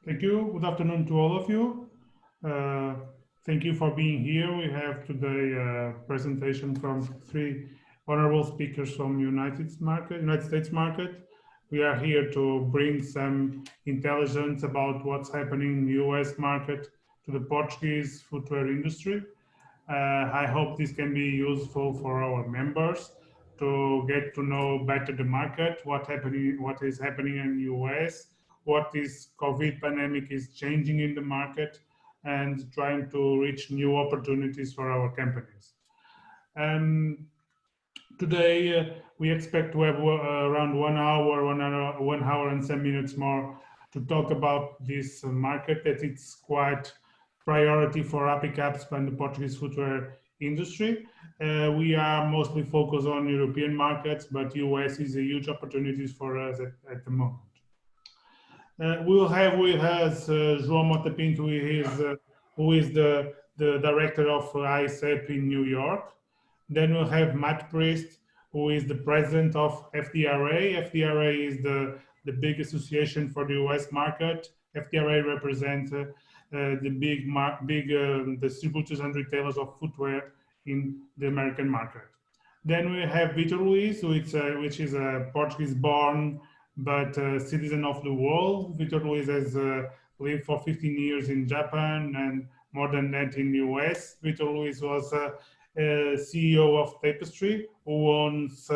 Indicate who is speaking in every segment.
Speaker 1: Thank you. Good afternoon to all of you. Thank you for being here. We have today a presentation from three honorable speakers from United States market. We are here to bring some intelligence about what's happening in the US market to the Portuguese footwear industry. I hope this can be useful for our members to get to know better the market, what is happening in the US, what this COVID pandemic is changing in the market, and trying to reach new opportunities for our companies. Today, we expect to have around 1 hour and some minutes more to talk about this market that it's quite priority for APICAPS and the Portuguese footwear industry. We are mostly focused on European markets, but US is a huge opportunity for us at the moment. We'll have with us João Mota Pinto, who is the director of ICEP in New York. Then we'll have Matt Priest, who is the president of FDRA. FDRA is the big association for the US market. FDRA represents the big distributors and retailers of footwear in the American market. Then we have Vitor Luis, which is a Portuguese-born but citizen of the world. Vitor Luis has lived for 15 years in Japan and more than that in the US. Vitor Luis was CEO of Tapestry, who owns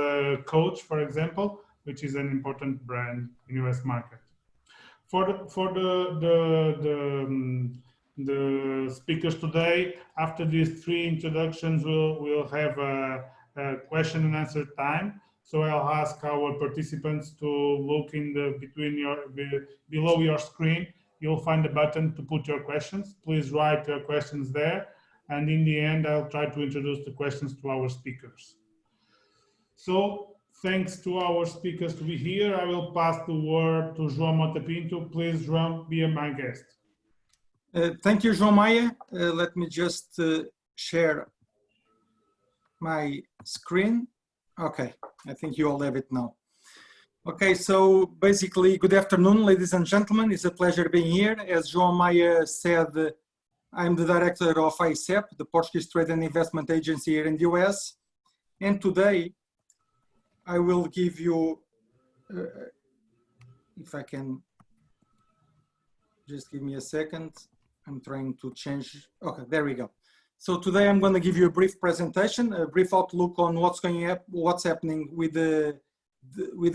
Speaker 1: Coach, for example, which is an important brand in the US market. For the speakers today, after these three introductions, we'll have a question and answer time. So I'll ask our participants to look in below your screen. You'll find a button to put your questions. Please write your questions there. And in the end, I'll try to introduce the questions to our speakers. So thanks to our speakers to be here. I will pass the word to João Mota Pinto. Please, João, be my guest.
Speaker 2: Thank you, João Maia. Let me just share my screen. Okay, I think you all have it now. Okay, so basically, good afternoon, ladies and gentlemen. It's a pleasure being here. As João Maia said, I'm the director of ICEP, the Portuguese Trade and Investment Agency here in the US. And today, I will give you, if I can, just give me a second. I'm trying to change. Okay, there we go. So today I'm going to give you a brief presentation, a brief outlook on what's happening with the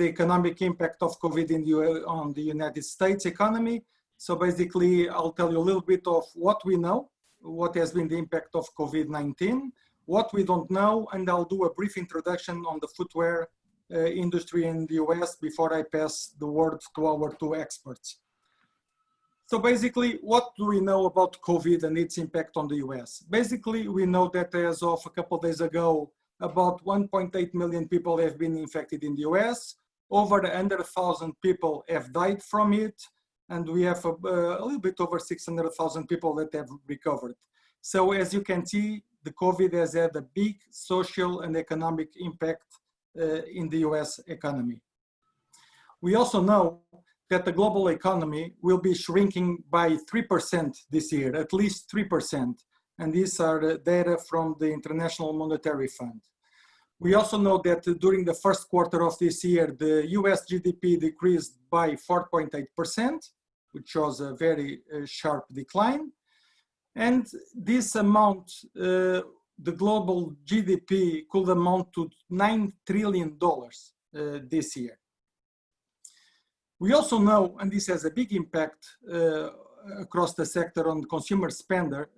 Speaker 2: economic impact of COVID on the United States economy. So basically, I'll tell you a little bit of what we know, what has been the impact of COVID-19, what we don't know, and I'll do a brief introduction on the footwear industry in the US before I pass the word to our two experts. So basically, what do we know about COVID and its impact on the US? Basically, we know that as of a couple of days ago, about 1.8 million people have been infected in the US. Over 100,000 people have died from it. And we have a little bit over 600,000 people that have recovered. So as you can see, the COVID has had a big social and economic impact in the US economy. We also know that the global economy will be shrinking by 3% this year, at least 3%. And these are the data from the International Monetary Fund. We also know that during the first quarter of this year, the US GDP decreased by 4.8%, which shows a very sharp decline. And this amount, the global GDP could amount to $9 trillion this year. We also know, and this has a big impact across the sector on consumer spending,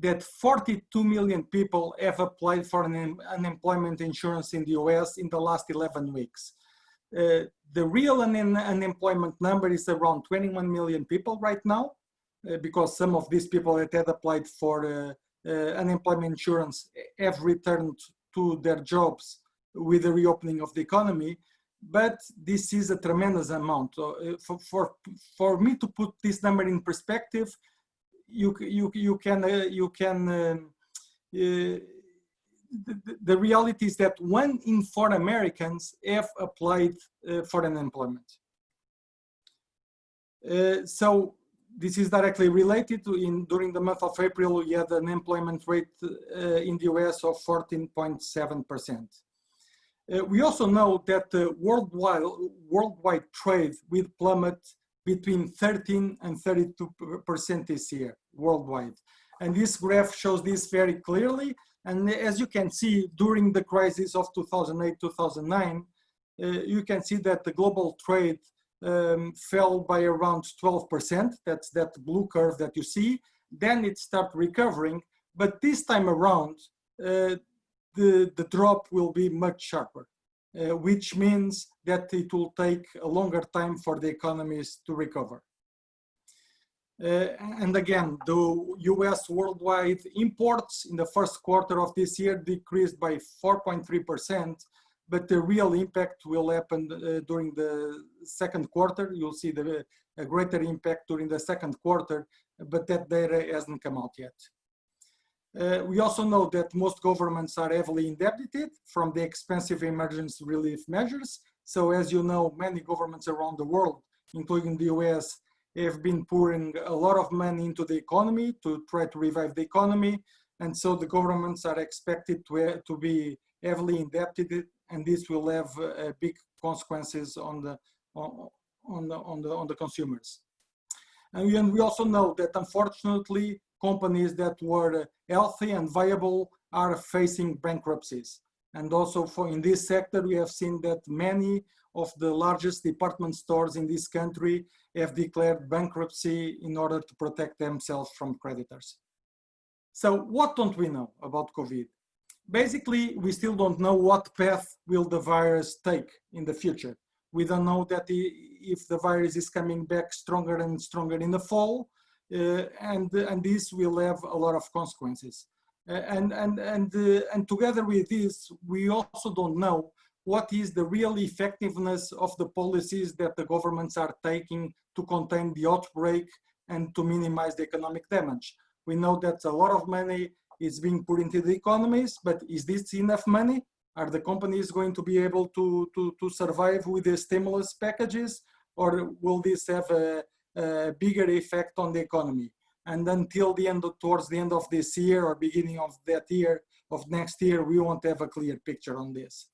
Speaker 2: that 42 million people have applied for an unemployment insurance in the US in the last 11 weeks. The real unemployment number is around 21 million people right now, because some of these people that had applied for unemployment insurance have returned to their jobs with the reopening of the economy. But this is a tremendous amount. For me to put this number in perspective, the reality is that 1 in 4 Americans have applied for unemployment. So this is directly related to during the month of April, we had an employment rate in the US of 14.7%. We also know that worldwide trade will plummet between 13 and 32% this year, worldwide. And this graph shows this very clearly. And as you can see, during the crisis of 2008-2009, you can see that the global trade fell by around 12%. That's that blue curve that you see. Then it started recovering. But this time around, the drop will be much sharper, which means that it will take a longer time for the economies to recover. And again, the US worldwide imports in the first quarter of this year decreased by 4.3%, but the real impact will happen during the second quarter. You'll see a greater impact during the second quarter, but that data hasn't come out yet. We also know that most governments are heavily indebted from the expensive emergency relief measures. So as you know, many governments around the world, including the US, have been pouring a lot of money into the economy to try to revive the economy. And so the governments are expected to be heavily indebted, and this will have big consequences on the consumers. And we also know that unfortunately, companies that were healthy and viable are facing bankruptcies. And also in this sector, we have seen that many of the largest department stores in this country have declared bankruptcy in order to protect themselves from creditors. So what don't we know about COVID? Basically, we still don't know what path will the virus take in the future. We don't know that if the virus is coming back stronger and stronger in the fall, and this will have a lot of consequences. And together with this, we also don't know what is the real effectiveness of the policies that the governments are taking to contain the outbreak and to minimize the economic damage. We know that a lot of money is being put into the economies, but is this enough money? Are the companies going to be able to survive with the stimulus packages, or will this have a bigger effect on the economy? And until towards the end of this year or beginning of next year, we won't have a clear picture on this.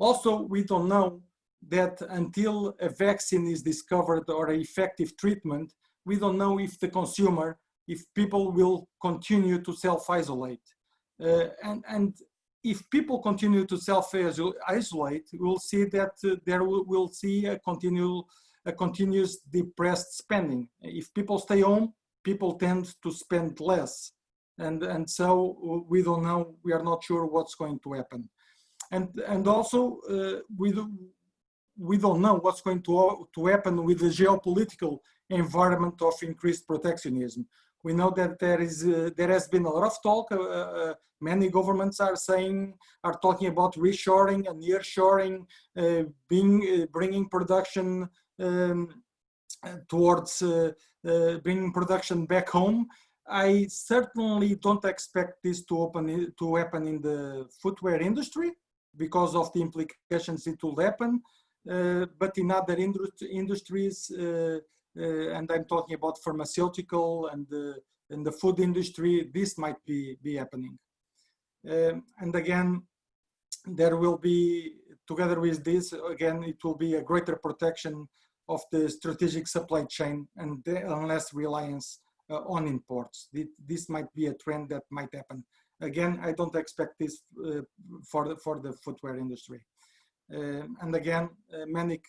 Speaker 2: Also, we don't know that until a vaccine is discovered or an effective treatment, we don't know if if people will continue to self-isolate. And if people continue to self-isolate, we'll see that we'll see a continuous depressed spending. If people stay home, people tend to spend less. And so we don't know, we are not sure what's going to happen. And also, we don't know what's going to happen with the geopolitical environment of increased protectionism. We know that there has been a lot of talk. Many governments are talking about reshoring and nearshoring, bringing production towards bringing production back home. I certainly don't expect this to happen in the footwear industry because of the implications it will happen. But in other industries, and I'm talking about pharmaceutical and the food industry, this might be happening. And again, there will be, together with this, again, it will be a greater protection of the strategic supply chain and less reliance on imports. This might be a trend that might happen. Again, I don't expect this for the footwear industry. And again, many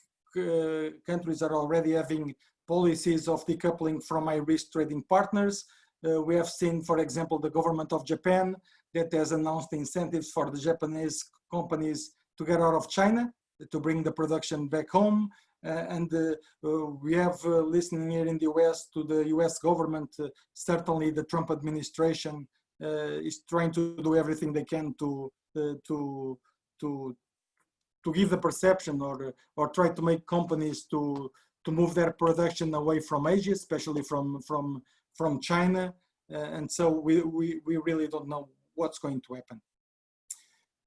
Speaker 2: countries are already having policies of decoupling from high-risk trading partners. We have seen, for example, the government of Japan that has announced incentives for the Japanese companies to get out of China, to bring the production back home. And we have listening here in the US to the US government, certainly the Trump administration is trying to do everything they can to give the perception or try to make companies to move their production away from Asia, especially from China. And so we really don't know what's going to happen.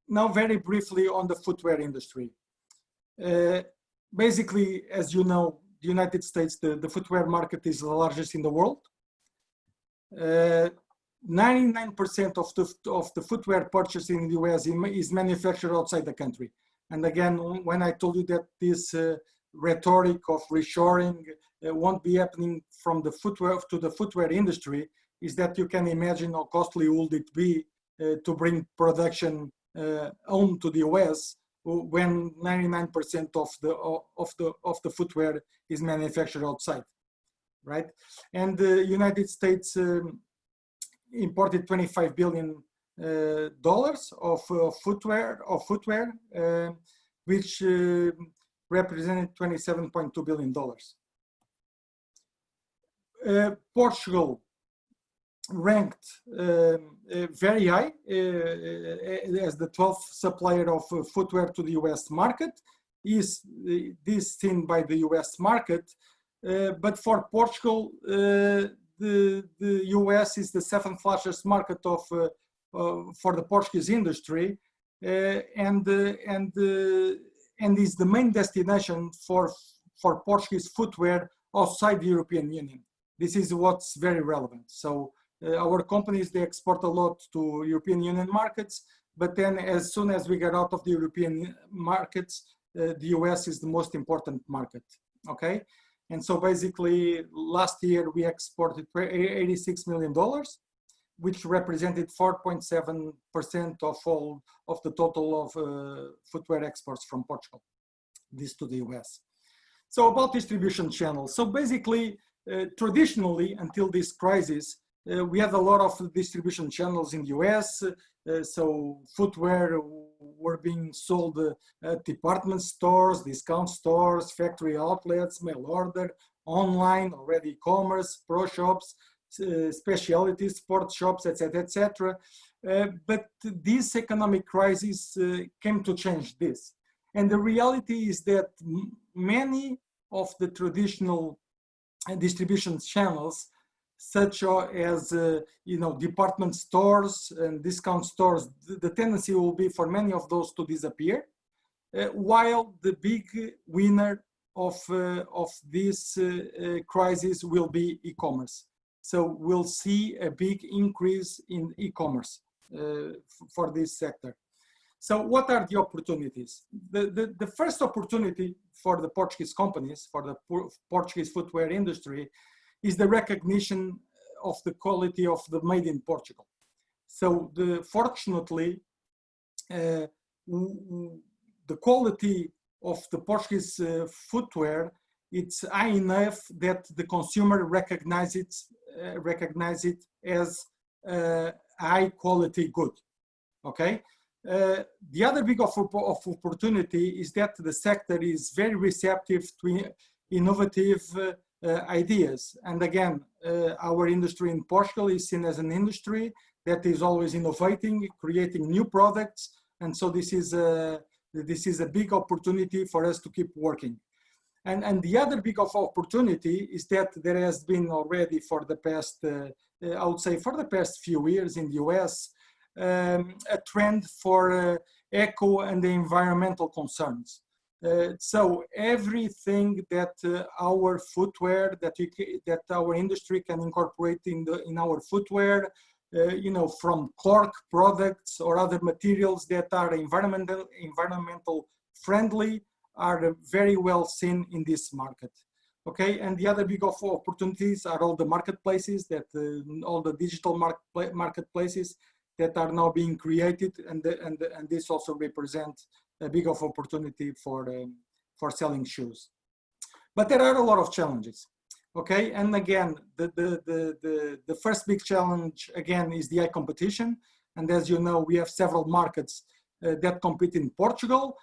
Speaker 2: Now, very briefly on the footwear industry. Basically, as you know, the United States, the footwear market is the largest in the world. 99% of the footwear purchased in the US is manufactured outside the country. And again, when I told you that this rhetoric of reshoring won't be happening from the footwear to the footwear industry, is that you can imagine how costly would it be to bring production home to the US when 99% of the footwear is manufactured outside, right? And the United States imported $25 billion of footwear, which represented $27.2 billion. Portugal ranked very high as the 12th supplier of footwear to the US market. Is this seen by the US market? But for Portugal, the US is the 7th largest market for the Portuguese industry, and is the main destination for Portuguese footwear outside the European Union. This is what's very relevant. So our companies, they export a lot to European Union markets, but then as soon as we get out of the European markets, the US is the most important market, okay? And so basically last year we exported $86 million, which represented 4.7% of all of the total of footwear exports from Portugal, this to the US. So about distribution channels. So basically, traditionally, until this crisis, we had a lot of distribution channels in the US. So footwear were being sold at department stores, discount stores, factory outlets, mail order, online, already e-commerce, pro shops, specialties, sport shops, etc., etc. But this economic crisis came to change this. And the reality is that many of the traditional distribution channels, such as department stores and discount stores, the tendency will be for many of those to disappear, while the big winner of this crisis will be e-commerce. So we'll see a big increase in e-commerce for this sector. So what are the opportunities? The first opportunity for the Portuguese companies, for the Portuguese footwear industry, is the recognition of the quality of the made in Portugal. So fortunately, the quality of the Portuguese footwear, it's high enough that the consumer recognize it as a high quality good, okay? The other big opportunity is that the sector is very receptive to innovative ideas. And again, our industry in Portugal is seen as an industry that is always innovating, creating new products. And so this is a big opportunity for us to keep working. And the other big opportunity is that there has been already for the past, I would say for the past few years in the US, a trend for eco and the environmental concerns. So everything that our footwear, that our industry can incorporate in our footwear, from cork products or other materials that are environmental friendly, are very well seen in this market. Okay, and the other big opportunities are all the marketplaces, all the digital marketplaces that are now being created, and this also represents a big opportunity for selling shoes. But there are a lot of challenges. Okay, and again, the first big challenge again is the high competition, and as you know, we have several markets that compete in Portugal.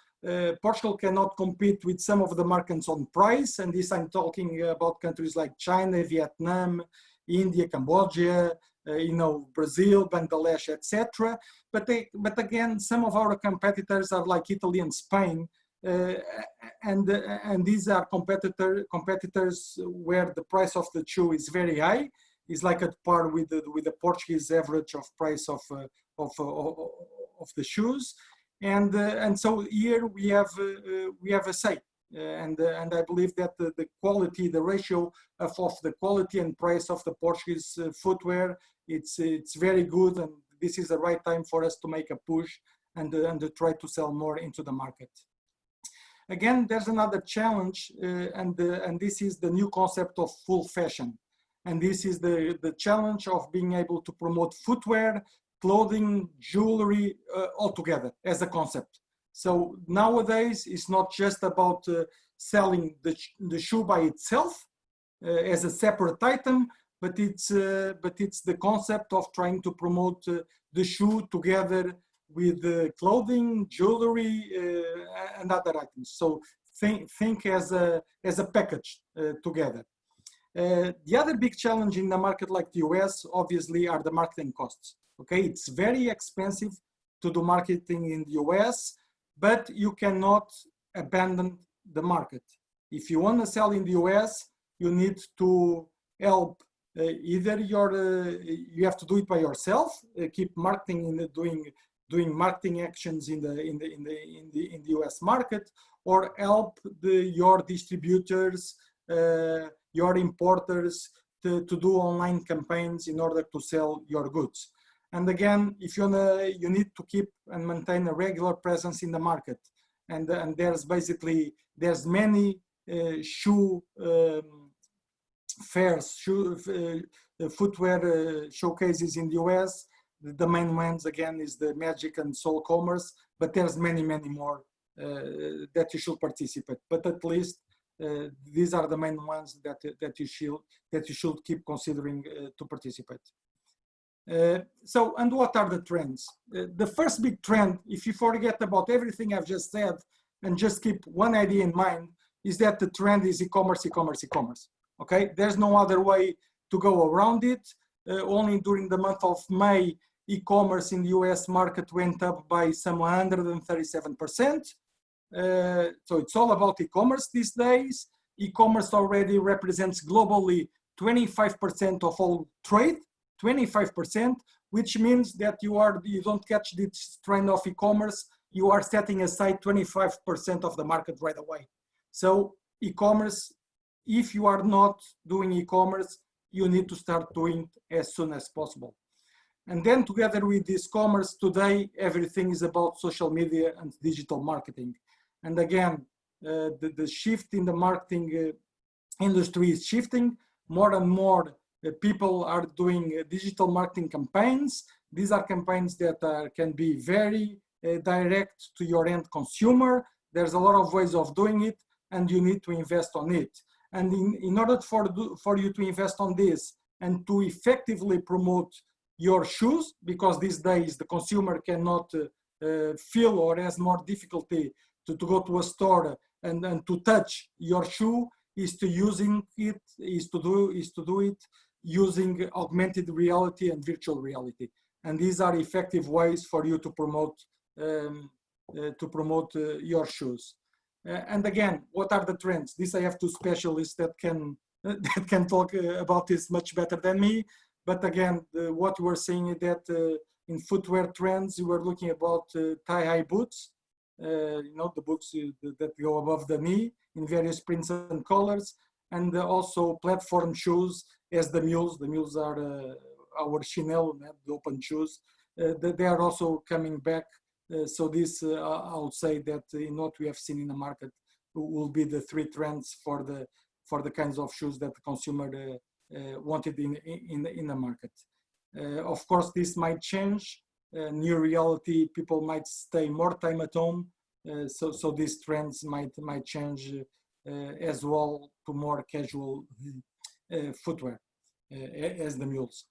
Speaker 2: Portugal cannot compete with some of the markets on price, and this I'm talking about countries like China, Vietnam, India, Cambodia, Brazil, Bangladesh, etc. But again, some of our competitors are like Italy and Spain, and these are competitors where the price of the shoe is very high. It's like at par with the Portuguese average of price of the shoes. And so here we have a say. and I believe that the quality, the ratio of the quality and price of the Portuguese footwear, it's very good, and this is the right time for us to make a push and to try to sell more into the market. Again, there's another challenge, and this is the new concept of full fashion. And this is the challenge of being able to promote footwear, clothing, jewelry, all together as a concept. So nowadays, it's not just about selling the shoe by itself as a separate item, but it's the concept of trying to promote the shoe together with clothing, jewelry, and other items. So think as a package together. The other big challenge in a market like the US, obviously, are the marketing costs. Okay, it's very expensive to do marketing in the US, but you cannot abandon the market. If you want to sell in the US, you need to help either you have to do it by yourself, keep marketing doing marketing actions in the US market, or help your distributors, your importers to do online campaigns in order to sell your goods. And again, if you need to keep and maintain a regular presence in the market, and there's many shoe fairs, footwear showcases in the US. The main ones again is the Magic and Soul Commerce, but there's many more that you should participate. But at least these are the main ones that you should keep considering to participate. So, and what are the trends? The first big trend, if you forget about everything I've just said and just keep one idea in mind, is that the trend is e-commerce, e-commerce, e-commerce. Okay, there's no other way to go around it. Only during the month of May, e-commerce in the US market went up by some 137%. So it's all about e-commerce these days. E-commerce already represents globally 25% of all trade, 25%, which means that you don't catch this trend of e-commerce, you are setting aside 25% of the market right away. So e-commerce, if you are not doing e-commerce, you need to start doing it as soon as possible. And then together with this commerce, today, everything is about social media and digital marketing. And again, the shift in the marketing industry is shifting. More and more people are doing digital marketing campaigns. These are campaigns that can be very direct to your end consumer. There's a lot of ways of doing it, and you need to invest on it. And in order for you to invest on this and to effectively promote your shoes, because these days the consumer cannot feel or has more difficulty to go to a store and to touch your shoe, is to do it using augmented reality and virtual reality. And these are effective ways for you to promote your shoes. And again, what are the trends? This I have two specialists that can talk about this much better than me. But again, what we're seeing is that in footwear trends, we were looking about thigh-high boots, the boots that go above the knee in various prints and colors, and also platform shoes as the mules. The mules are our Chanel, the open shoes. They are also coming back. So this, I would say that in what we have seen in the market will be the three trends for the kinds of shoes that the consumer wanted in the market. Of course, this might change. New reality, people might stay more time at home. So these trends might change as well to more casual footwear as the mules.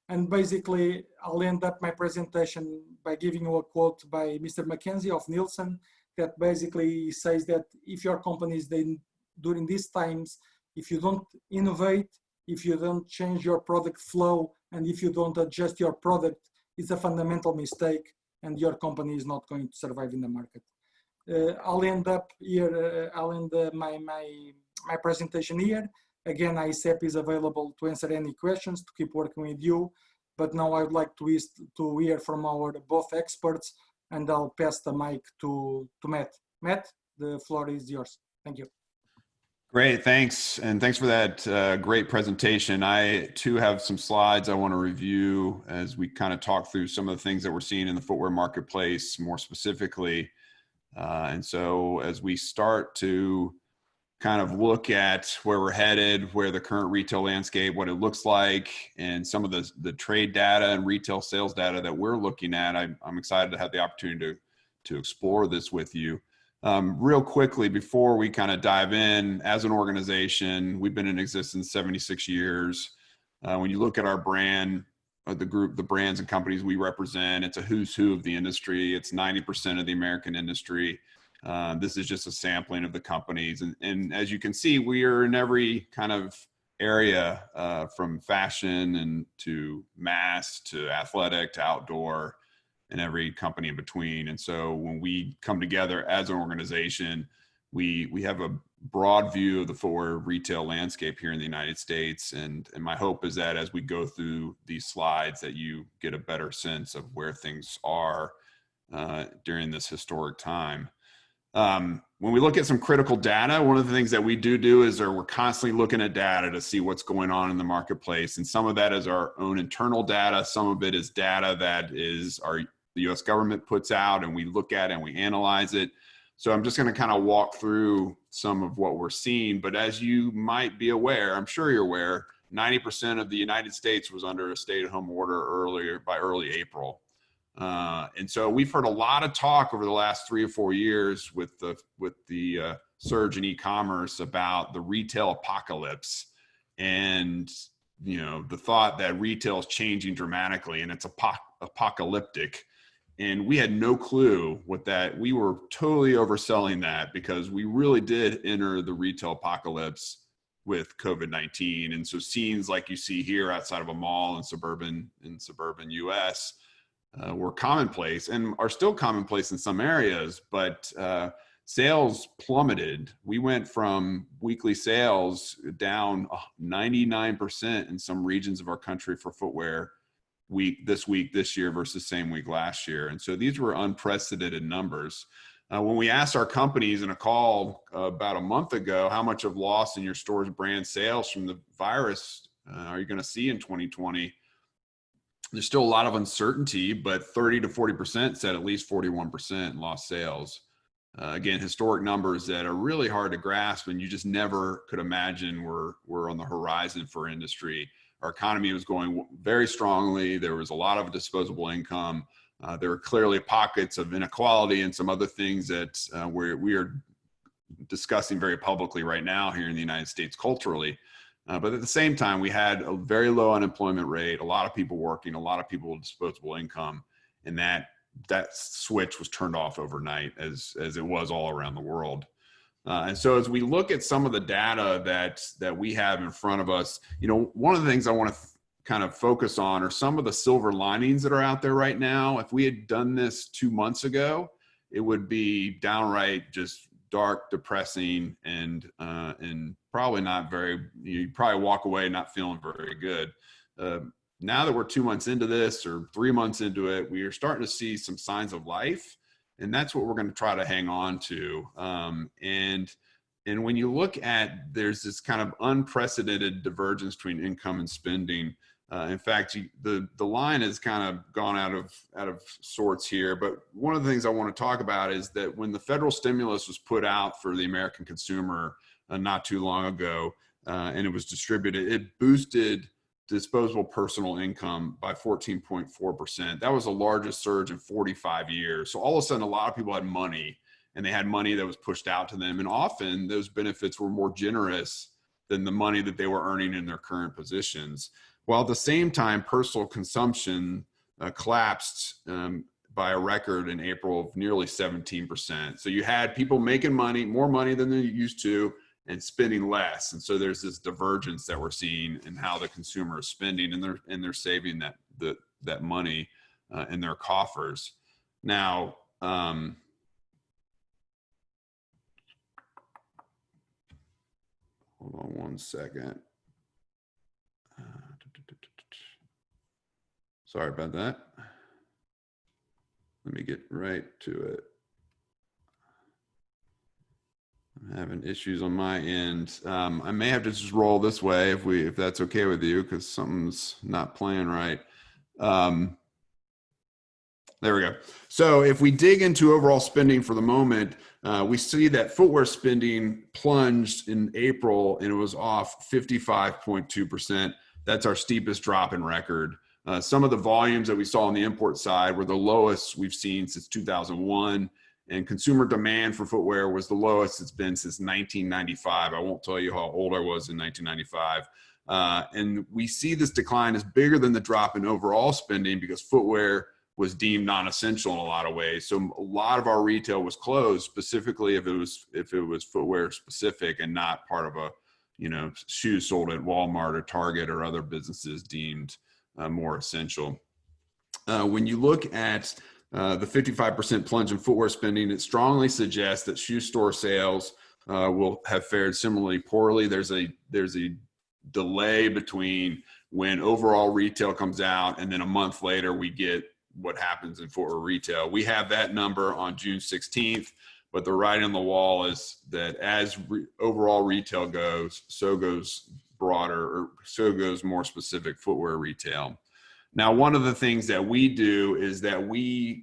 Speaker 2: And basically, I'll end up my presentation by giving you a quote by Mr. Mackenzie of Nielsen that basically says that if your company is during these times, if you don't innovate, if you don't change your product flow, and if you don't adjust your product, it's a fundamental mistake and your company is not going to survive in the market. I'll end up here, I'll end my presentation here. Again, ICEP is available to answer any questions, to keep working with you. But now I would like to hear from our both experts, and I'll pass the mic to Matt. Matt? The floor is yours. Thank you.
Speaker 3: Great, thanks. And thanks for that great presentation. I too have some slides I want to review as we kind of talk through some of the things that we're seeing in the footwear marketplace more specifically. And so as we start to kind of look at where we're headed, where the current retail landscape, what it looks like, and some of the trade data and retail sales data that we're looking at, I'm excited to have the opportunity to explore this with you. Real quickly, before we kind of dive in, as an organization, we've been in existence 76 years. When you look at our brand, the group, the brands and companies we represent, it's a who's who of the industry. It's 90% of the American industry. This is just a sampling of the companies. And as you can see, we are in every kind of area, from fashion and to mass to athletic to outdoor, and every company in between. And so when we come together as an organization, we have a broad view of the footwear retail landscape here in the United States. And my hope is that as we go through these slides, that you get a better sense of where things are during this historic time. When we look at some critical data, one of the things that we do is we're constantly looking at data to see what's going on in the marketplace. And some of that is our own internal data. Some of it is data that the US government puts out, and we look at it and we analyze it. So I'm just going to kind of walk through some of what we're seeing. But as you might be aware, I'm sure you're aware, 90% of the United States was under a stay-at-home order by early April. And so we've heard a lot of talk over the last 3 or 4 years with the surge in e-commerce about the retail apocalypse, and the thought that retail is changing dramatically and it's apocalyptic. And we had no clue we were totally overselling that, because we really did enter the retail apocalypse with COVID-19. And so scenes like you see here outside of a mall in suburban US were commonplace, and are still commonplace in some areas, but sales plummeted. We went from weekly sales down 99% in some regions of our country for footwear this year versus same week last year. And so these were unprecedented numbers. When we asked our companies in a call about a month ago, how much of loss in your store's brand sales from the virus are you going to see in 2020? There's still a lot of uncertainty, but 30 to 40% said at least 41% lost sales. Again, historic numbers that are really hard to grasp, and you just never could imagine were on the horizon for industry. Our economy was going very strongly. There was a lot of disposable income. There were clearly pockets of inequality and some other things that we are discussing very publicly right now here in the United States culturally. But at the same time, we had a very low unemployment rate, a lot of people working, a lot of people with disposable income, and that switch was turned off overnight, as it was all around the world. And so as we look at some of the data that we have in front of us, one of the things I want to kind of focus on are some of the silver linings that are out there right now. If we had done this 2 months ago, it would be downright just dark, depressing, and probably not you'd probably walk away not feeling very good. Now that we're 2 months into this, or 3 months into it, we are starting to see some signs of life. And that's what we're going to try to hang on to. And when you look at, there's this kind of unprecedented divergence between income and spending. In fact, the line has kind of gone out of sorts here. But one of the things I want to talk about is that when the federal stimulus was put out for the American consumer not too long ago, and it was distributed, it boosted disposable personal income by 14.4%. That was the largest surge in 45 years. So all of a sudden, a lot of people had money, and they had money that was pushed out to them. And often those benefits were more generous than the money that they were earning in their current positions. While at the same time, personal consumption collapsed by a record in April of nearly 17%. So you had people making more money than they used to, and spending less. And so there's this divergence that we're seeing in how the consumer is spending, and they're saving that money in their coffers. Now, hold on one second. Sorry about that. Let me get right to it. having issues on my end. I may have to just roll this way if that's okay with you, because something's not playing right. There we go. So if we dig into overall spending for the moment, we see that footwear spending plunged in April and it was off 55.2%. That's our steepest drop in record. Some of the volumes that we saw on the import side were the lowest we've seen since 2001. And consumer demand for footwear was the lowest it's been since 1995. I won't tell you how old I was in 1995. And we see this decline as bigger than the drop in overall spending because footwear was deemed non-essential in a lot of ways. So a lot of our retail was closed, specifically if it was footwear specific and not part of a, shoes sold at Walmart or Target or other businesses deemed more essential. When you look at the 55% plunge in footwear spending, it strongly suggests that shoe store sales will have fared similarly poorly. There's a delay between when overall retail comes out and then a month later we get what happens in footwear retail. We have that number on June 16th, but the writing on the wall is that as overall retail goes, so goes more specific footwear retail. Now, one of the things that we do is that we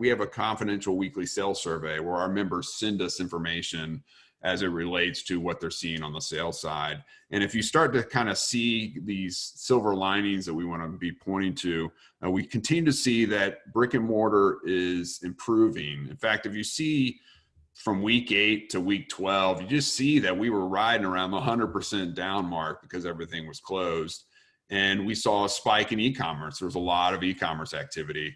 Speaker 3: have a confidential weekly sales survey where our members send us information as it relates to what they're seeing on the sales side. And if you start to kind of see these silver linings that we want to be pointing to, we continue to see that brick and mortar is improving. In fact, if you see from week 8 to week 12, you just see that we were riding around the 100% down mark because everything was closed. And we saw a spike in e-commerce. There was a lot of e-commerce activity.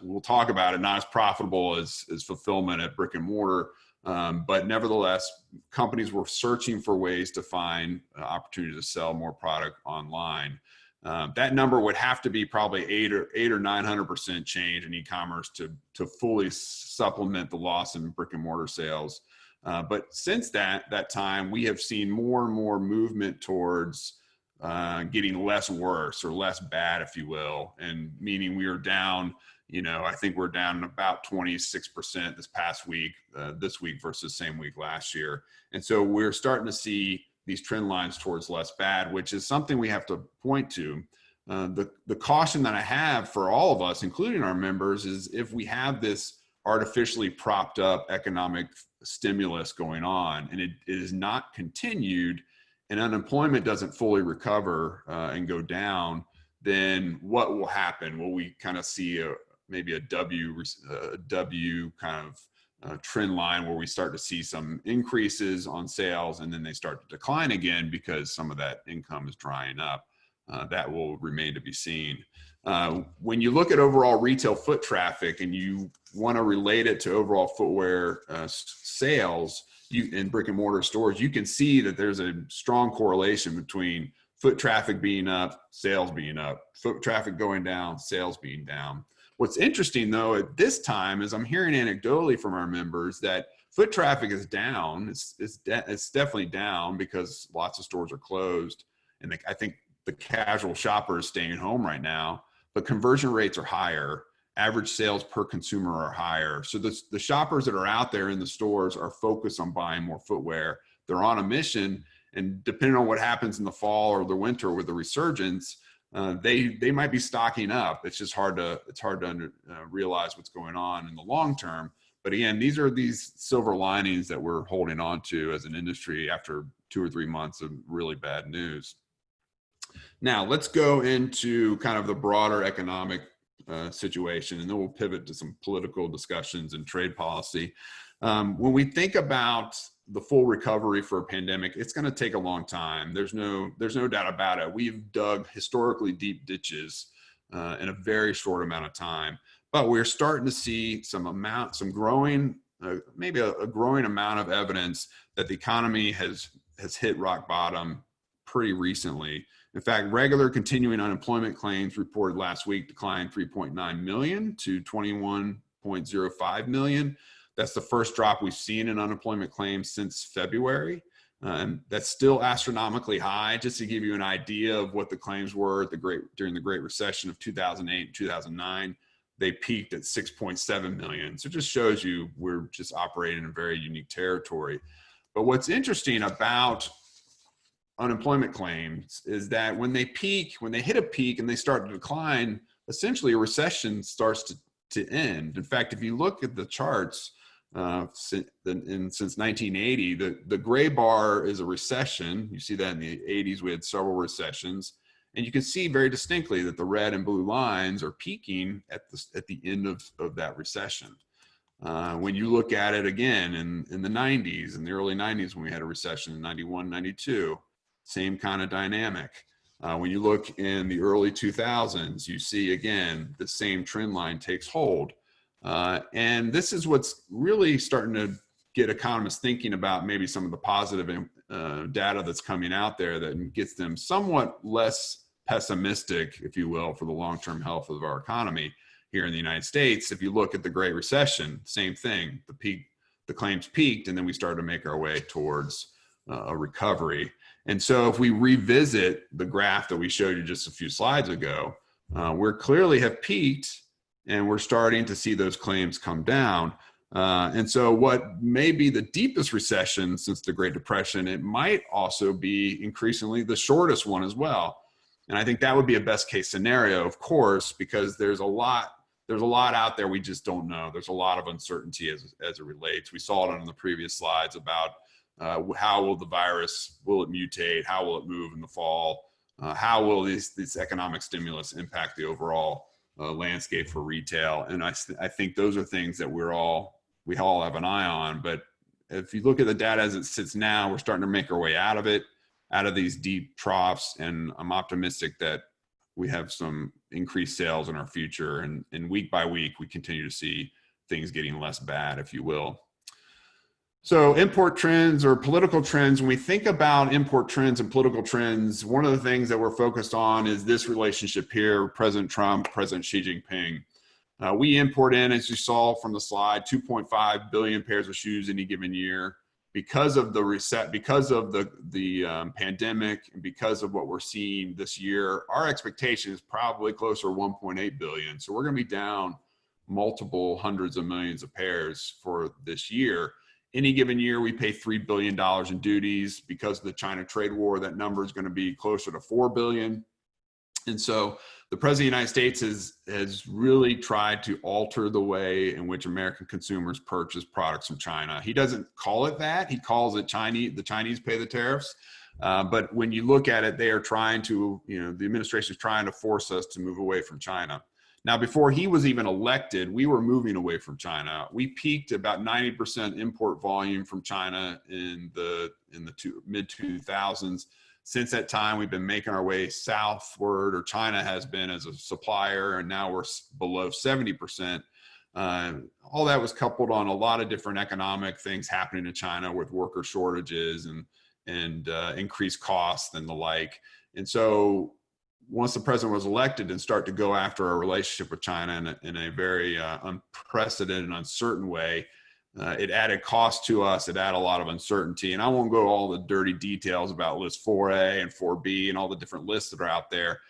Speaker 3: We'll talk about it, not as profitable as fulfillment at brick and mortar. But nevertheless, companies were searching for ways to find opportunity to sell more product online. That number would have to be probably 800 or 900% change in e-commerce to fully supplement the loss in brick and mortar sales. But since that time, we have seen more and more movement towards getting less worse or less bad, if you will, and meaning we are down. I think we're down about 26% this past week, this week versus same week last year. And so we're starting to see these trend lines towards less bad, which is something we have to point to. The caution that I have for all of us, including our members, is if we have this artificially propped up economic stimulus going on and it is not continued and unemployment doesn't fully recover and go down, then what will happen? Will we kind of see maybe a W kind of trend line where we start to see some increases on sales and then they start to decline again because some of that income is drying up? That will remain to be seen. When you look at overall retail foot traffic and you want to relate it to overall footwear sales in brick and mortar stores, you can see that there's a strong correlation between foot traffic being up, sales being up, foot traffic going down, sales being down. What's interesting though at this time is I'm hearing anecdotally from our members that foot traffic is down. It's definitely down because lots of stores are closed, and I think the casual shopper is staying home right now. But conversion rates are higher. Average sales per consumer are higher. So the shoppers that are out there in the stores are focused on buying more footwear. They're on a mission, and depending on what happens in the fall or the winter with the resurgence, they might be stocking up. It's just hard to realize what's going on in the long term. But again, these are these silver linings that we're holding on to as an industry after 2 or 3 months of really bad news. Now let's go into kind of the broader economic situation, and then we'll pivot to some political discussions and trade policy. When we think about the full recovery for a pandemic, it's going to take a long time. There's no doubt about it. We've dug historically deep ditches in a very short amount of time, but we're starting to see maybe a growing amount of evidence that the economy has hit rock bottom pretty recently. In fact, regular continuing unemployment claims reported last week declined 3.9 million to 21.05 million. That's the first drop we've seen in unemployment claims since February. And that's still astronomically high. Just to give you an idea of what the claims were during the Great Recession of 2008 and 2009, they peaked at 6.7 million. So it just shows you we're just operating in a very unique territory. But what's interesting about unemployment claims is that when they hit a peak and they start to decline, essentially a recession starts to end. In fact, if you look at the charts since 1980, the gray bar is a recession. You see that in the 80s, we had several recessions. And you can see very distinctly that the red and blue lines are peaking at the end of that recession. When you look at it again in the 90s, in the early 90s when we had a recession in 91, 92, same kind of dynamic. When you look in the early 2000s, you see again, the same trend line takes hold. And this is what's really starting to get economists thinking about maybe some of the positive data that's coming out there that gets them somewhat less pessimistic, if you will, for the long-term health of our economy here in the United States. If you look at the Great Recession, same thing, the claims peaked, and then we started to make our way towards a recovery. And so if we revisit the graph that we showed you just a few slides ago, we clearly have peaked and we're starting to see those claims come down. And so what may be the deepest recession since the Great Depression, it might also be increasingly the shortest one as well. And I think that would be a best case scenario, of course, because there's a lot out there we just don't know. There's a lot of uncertainty as it relates. We saw it on the previous slides about how will the virus, will it mutate? How will it move in the fall? How will this economic stimulus impact the overall landscape for retail? And I think those are things that we all have an eye on. But if you look at the data as it sits now, we're starting to make our way out of it, out of these deep troughs. And I'm optimistic that we have some increased sales in our future. And week by week, we continue to see things getting less bad, if you will. So import trends or political trends, when we think about import trends and political trends, one of the things that we're focused on is this relationship here, President Trump, President Xi Jinping. We import in, as you saw from the slide, 2.5 billion pairs of shoes any given year. Because of the pandemic and because of what we're seeing this year, our expectation is probably closer to 1.8 billion. So we're going to be down multiple hundreds of millions of pairs for this year. Any given year, we pay $3 billion in duties. Because of the China trade war, that number is going to be closer to $4 billion. And so the President of the United States has really tried to alter the way in which American consumers purchase products from China. He doesn't call it that. He calls it the Chinese pay the tariffs. But when you look at it, they are trying to, the administration is trying to force us to move away from China. Now, before he was even elected, we were moving away from China. We peaked about 90% import volume from China in the mid-2000s. Since that time, we've been making our way southward, or China has been as a supplier, and now we're below 70%. All that was coupled on a lot of different economic things happening in China with worker shortages and increased costs and the like. And so once the president was elected and start to go after our relationship with China in a very unprecedented and uncertain way, it added cost to us. It added a lot of uncertainty. And I won't go all the dirty details about list 4A and 4B and all the different lists that are out there.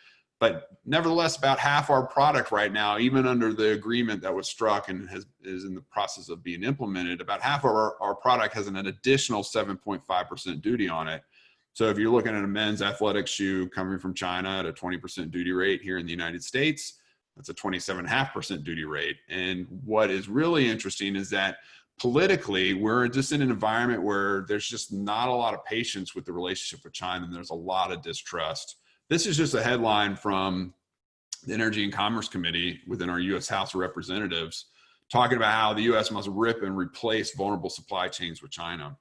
Speaker 3: But nevertheless, about half our product right now, even under the agreement that was struck and is in the process of being implemented, about half of our product has an additional 7.5% duty on it. So if you're looking at a men's athletic shoe coming from China at a 20% duty rate here in the United States, that's a 27.5% duty rate. And what is really interesting is that politically, we're just in an environment where there's just not a lot of patience with the relationship with China, and there's a lot of distrust. This is just a headline from the Energy and Commerce Committee within our U.S. House of Representatives, talking about how the U.S. must rip and replace vulnerable supply chains with China.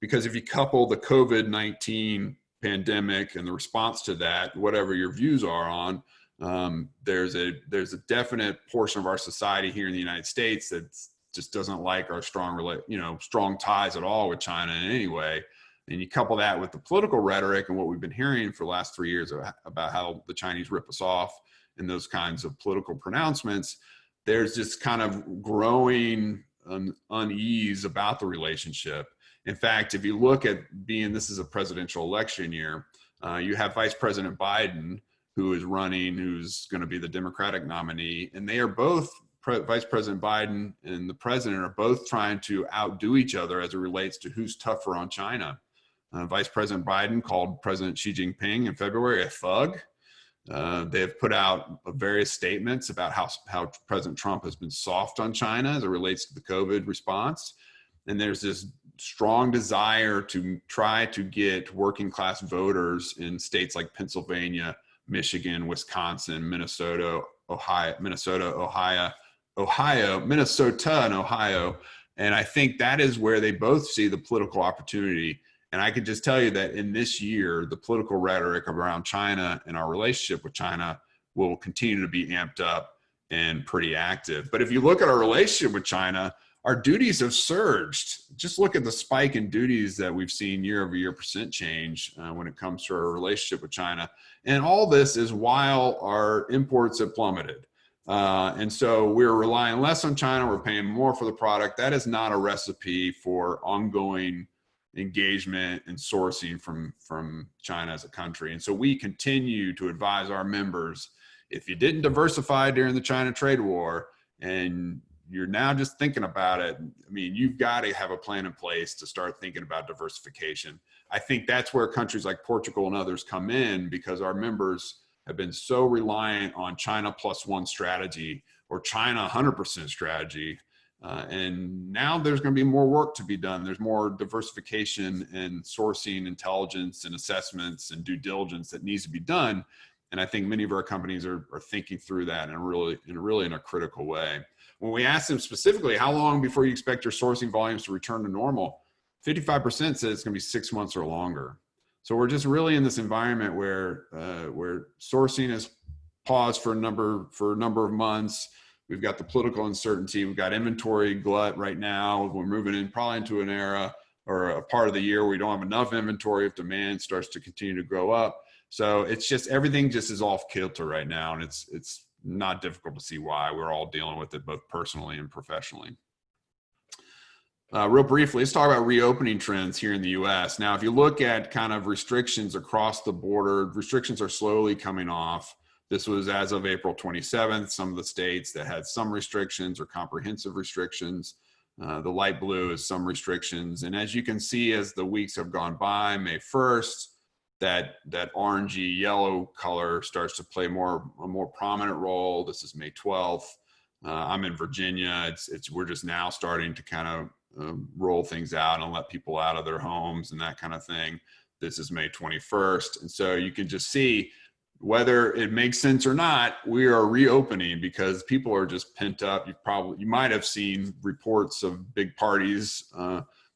Speaker 3: Because if you couple the COVID-19 pandemic and the response to that, whatever your views are on, there's a definite portion of our society here in the United States that just doesn't like our strong ties at all with China in any way. And you couple that with the political rhetoric and what we've been hearing for the last 3 years about how the Chinese rip us off and those kinds of political pronouncements, there's just kind of growing unease about the relationship. In fact, if you look at this is a presidential election year, you have Vice President Biden, who's going to be the Democratic nominee, and they are both Vice President Biden and the president are both trying to outdo each other as it relates to who's tougher on China. Vice President Biden called President Xi Jinping in February a thug. They have put out various statements about how President Trump has been soft on China as it relates to the COVID response. And there's this strong desire to try to get working class voters in states like Pennsylvania, Michigan, Wisconsin, Minnesota, and Ohio. And I think that is where they both see the political opportunity. And I can just tell you that in this year, the political rhetoric around China and our relationship with China will continue to be amped up and pretty active. But if you look at our relationship with China, our duties have surged. Just look at the spike in duties that we've seen year-over-year percent change when it comes to our relationship with China. And all this is while our imports have plummeted. And so we're relying less on China. We're paying more for the product. That is not a recipe for ongoing engagement and sourcing from China as a country. And so we continue to advise our members, if you didn't diversify during the China trade war and you're now just thinking about it, I mean, you've got to have a plan in place to start thinking about diversification. I think that's where countries like Portugal and others come in, because our members have been so reliant on China plus one strategy or China 100% strategy. And now there's going to be more work to be done. There's more diversification and sourcing intelligence and assessments and due diligence that needs to be done. And I think many of our companies are thinking through that in a critical way. When we ask them specifically, how long before you expect your sourcing volumes to return to normal? 55% said it's going to be 6 months or longer. So we're just really in this environment where sourcing is paused for a number of months. We've got the political uncertainty. We've got inventory glut right now. We're moving in probably into an era or a part of the year where we don't have enough inventory if demand starts to continue to grow up. So it's just, everything just is off kilter right now. And it's not difficult to see why. We're all dealing with it both personally and professionally. Real briefly, let's talk about reopening trends here in the US. Now, if you look at kind of restrictions across the border, restrictions are slowly coming off. This was as of April 27th. Some of the states that had some restrictions or comprehensive restrictions. The light blue is some restrictions. And as you can see, as the weeks have gone by, May 1st, that orangey yellow color starts to play a more prominent role. This is May 12th. I'm in Virginia. We're just now starting to kind of roll things out and let people out of their homes and that kind of thing. This is May 21st. And so you can just see, whether it makes sense or not, we are reopening because people are just pent up. You might have seen reports of big parties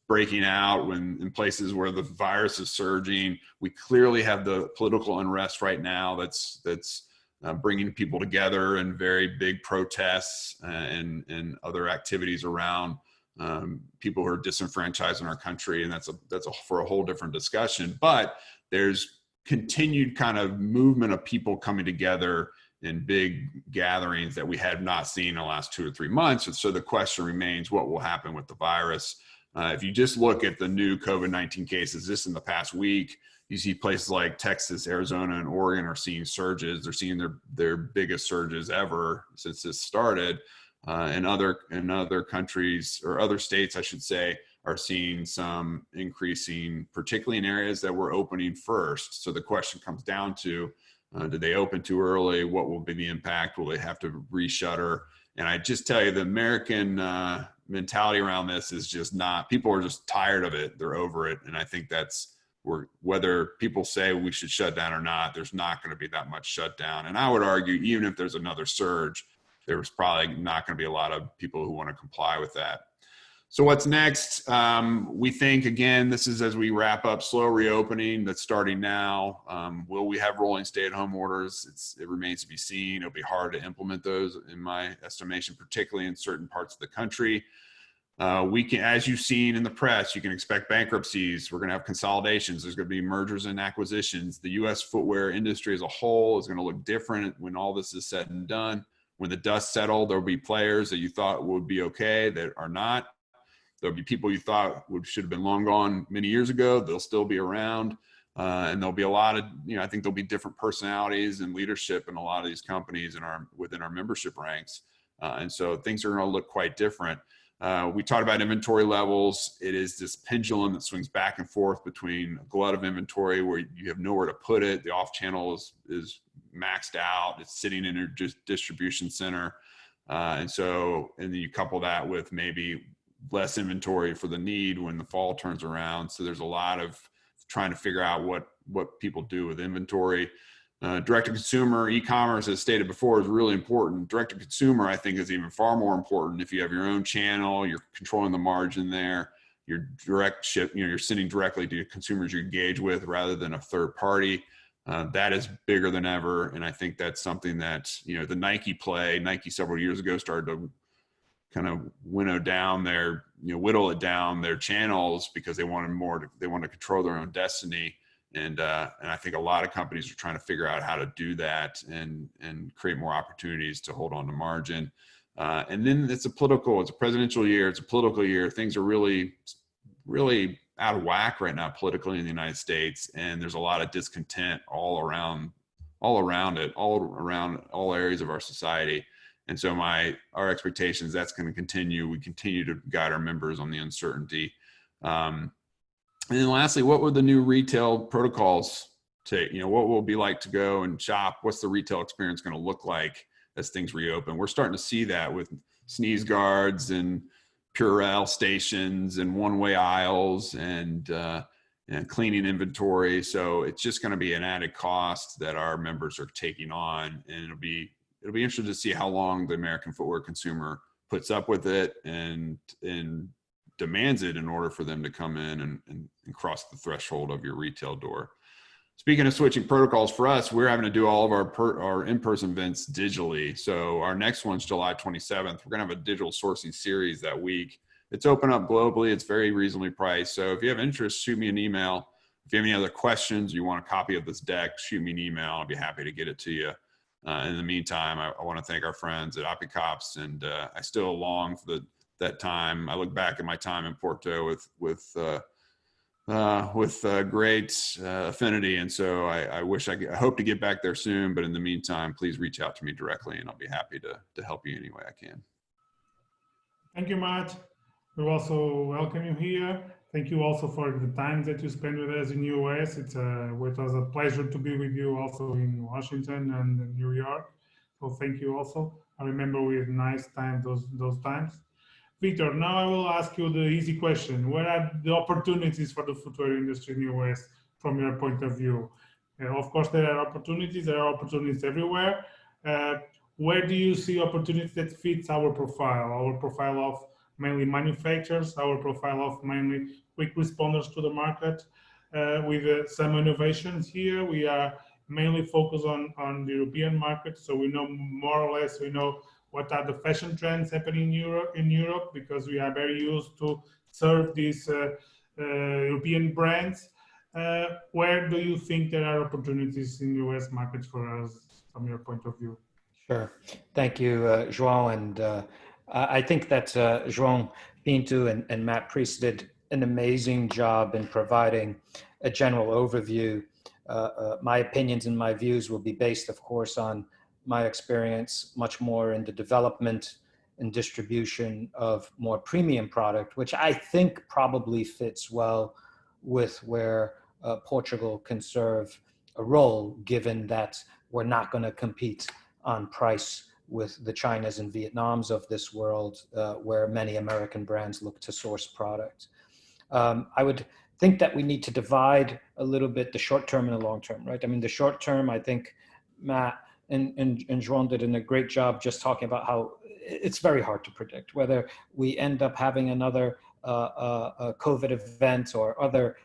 Speaker 3: breaking out in places where the virus is surging. We clearly have the political unrest right now that's bringing people together in very big protests and other activities around people who are disenfranchised in our country, and that's for a whole different discussion. But there's continued kind of movement of people coming together in big gatherings that we have not seen in the last 2 or 3 months. And so the question remains, what will happen with the virus? If you just look at the new COVID-19 cases just in the past week, you see places like Texas, Arizona, and Oregon are seeing surges. They're seeing their biggest surges ever since this started. And other countries, or other states, I should say, are seeing some increasing, particularly in areas that were opening first. So the question comes down to, did they open too early? What will be the impact? Will they have to reshutter? And I just tell you, the American mentality around this is just not, people are just tired of it. They're over it. And I think whether people say we should shut down or not, there's not going to be that much shutdown. And I would argue, even if there's another surge, there's probably not going to be a lot of people who want to comply with that. So what's next? We think, again, this is as we wrap up slow reopening that's starting now. Will we have rolling stay-at-home orders? It remains to be seen. It'll be hard to implement those, in my estimation, particularly in certain parts of the country. As you've seen in the press, you can expect bankruptcies. We're going to have consolidations. There's going to be mergers and acquisitions. The U.S. footwear industry as a whole is going to look different when all this is said and done. When the dust settles, there'll be players that you thought would be okay that are not. There'll be people you thought should have been long gone many years ago. They'll still be around. And there'll be a lot of, I think there'll be different personalities and leadership in a lot of these companies within our membership ranks. And so things are going to look quite different. We talked about inventory levels. It is this pendulum that swings back and forth between a glut of inventory where you have nowhere to put it. The off channel is maxed out. It's sitting in your distribution center. And then you couple that with maybe less inventory for the need when the fall turns around. So there's a lot of trying to figure out what people do with inventory. Direct to consumer, e-commerce, as stated before, is really important. Direct to consumer, I think, is even far more important. If you have your own channel, you're controlling the margin there. Your direct ship, you're sending directly to consumers you engage with rather than a third party. That is bigger than ever, and I think that's something that the Nike several years ago started to kind of whittle it down their channels because they wanted more. They wanted to control their own destiny. And I think a lot of companies are trying to figure out how to do that and create more opportunities to hold on to margin. And then it's a presidential year. It's a political year. Things are really, really out of whack right now politically in the United States. And there's a lot of discontent all around all areas of our society. And so our expectation is that's going to continue. We continue to guide our members on the uncertainty. And then lastly, what would the new retail protocols take? What will it be like to go and shop? What's the retail experience going to look like as things reopen? We're starting to see that with sneeze guards and Purell stations and one-way aisles and cleaning inventory. So it's just going to be an added cost that our members are taking on, and it'll be interesting to see how long the American footwear consumer puts up with it and demands it in order for them to come in and cross the threshold of your retail door. Speaking of switching protocols, for us, we're having to do all of our in-person events digitally. So our next one's July 27th. We're going to have a digital sourcing series that week. It's open up globally. It's very reasonably priced. So if you have interest, shoot me an email. If you have any other questions, you want a copy of this deck, shoot me an email. I'll be happy to get it to you. In the meantime, I want to thank our friends at Apicops, and I still long for that time. I look back at my time in Porto with great affinity, and so I hope to get back there soon. But in the meantime, please reach out to me directly, and I'll be happy to help you any way I can.
Speaker 1: Thank you, Matt. We also welcome you here. Thank you also for the time that you spend with us in US. It was a pleasure to be with you also in Washington and New York. So thank you also. I remember we had nice time those times. Victor, now I will ask you the easy question. Where are the opportunities for the footwear industry in the US from your point of view? Of course, there are opportunities everywhere. Where do you see opportunities that fits our profile of mainly manufacturers, our profile of mainly quick responders to the market with some innovations here? We are mainly focused on the European market, so we know more or less, what are the fashion trends happening in Europe, because we are very used to serve these European brands. Where do you think there are opportunities in the US market for us from your point of view?
Speaker 4: Sure. Thank you, João. And I think that João Pinto and Matt Priest did an amazing job in providing a general overview. My opinions and my views will be based, of course, on my experience much more in the development and distribution of more premium product, which I think probably fits well with where Portugal can serve a role, given that we're not going to compete on price with the Chinas and Vietnams of this world, where many American brands look to source product. I would think that we need to divide a little bit the short term and the long term, right? I mean, the short term, I think Matt and João did a great job just talking about how it's very hard to predict whether we end up having another COVID event or other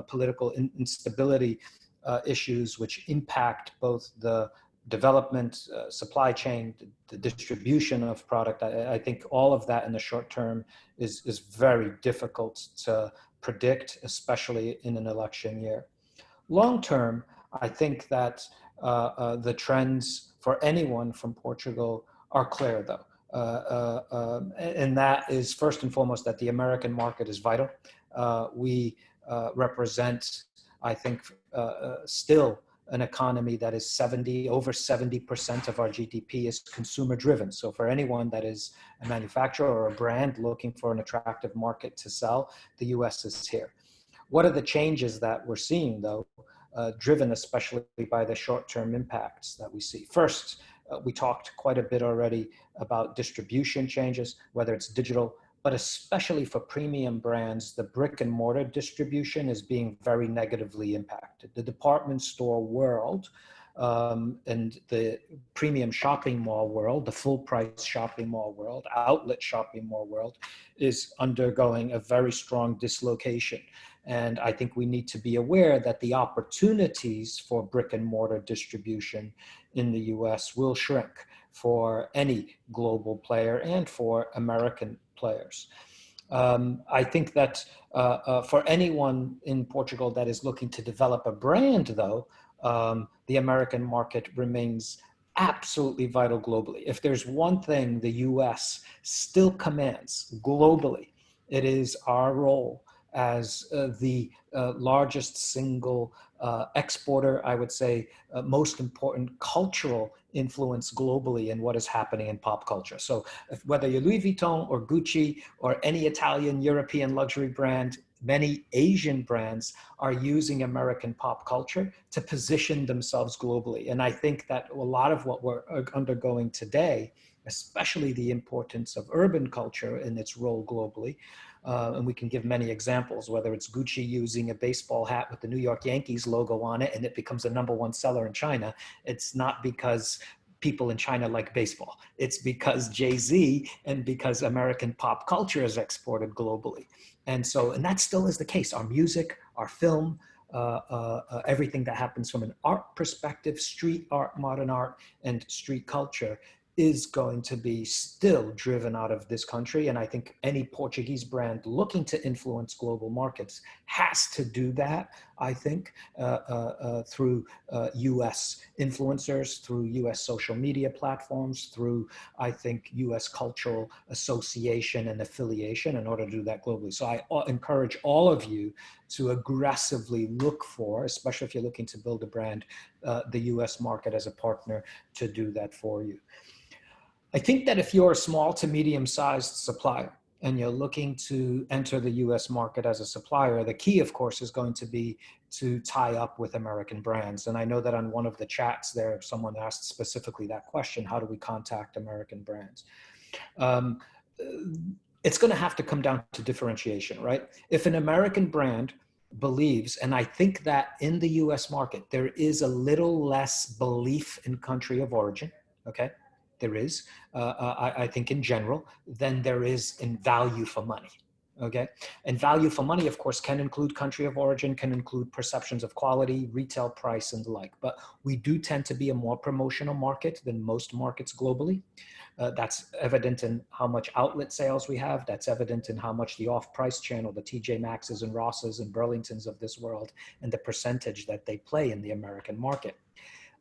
Speaker 4: political instability issues which impact both the development, supply chain, the distribution of product. I think all of that in the short term is very difficult to predict, especially in an election year. Long term, I think that the trends for anyone from Portugal are clear, though. And that is first and foremost that the American market is vital. We represent, I think, still an economy that is over 70% of our GDP is consumer driven. So for anyone that is a manufacturer or a brand looking for an attractive market to sell, the US is here. What are the changes that we're seeing though, driven especially by the short-term impacts that we see? First, we talked quite a bit already about distribution changes, whether it's digital, but especially for premium brands, the brick and mortar distribution is being very negatively impacted. The department store world and the premium shopping mall world, the full price shopping mall world, outlet shopping mall world is undergoing a very strong dislocation. And I think we need to be aware that the opportunities for brick and mortar distribution in the US will shrink for any global player and for American players. I think that for anyone in Portugal that is looking to develop a brand though, the American market remains absolutely vital globally. If there's one thing the US still commands globally, it is our role as the largest single exporter, I would say, most important cultural influence globally in what is happening in pop culture. So whether you're Louis Vuitton or Gucci or any Italian, European luxury brand, many Asian brands are using American pop culture to position themselves globally. And I think that a lot of what we're undergoing today, especially the importance of urban culture in its role globally, and we can give many examples, whether it's Gucci using a baseball hat with the New York Yankees logo on it and it becomes a #1 seller in China. It's not because people in China like baseball. It's because Jay-Z and because American pop culture is exported globally. And that still is the case. Our music, our film, everything that happens from an art perspective, street art, modern art, and street culture is going to be still driven out of this country. And I think any Portuguese brand looking to influence global markets has to do that, I think, through US influencers, through US social media platforms, through, I think, US cultural association and affiliation in order to do that globally. So I encourage all of you to aggressively look for, especially if you're looking to build a brand, the US market as a partner to do that for you. I think that if you're a small to medium-sized supplier and you're looking to enter the US market as a supplier, the key, of course, is going to be to tie up with American brands. And I know that on one of the chats there, someone asked specifically that question: how do we contact American brands? It's going to have to come down to differentiation, right? If an American brand believes, and I think that in the US market, there is a little less belief in country of origin, okay? There is, I think in general, than there is in value for money, okay? And value for money, of course, can include country of origin, can include perceptions of quality, retail price, and the like. But we do tend to be a more promotional market than most markets globally. That's evident in how much outlet sales we have. That's evident in how much the off-price channel, the TJ Maxx's and Ross's and Burlingtons of this world, and the percentage that they play in the American market.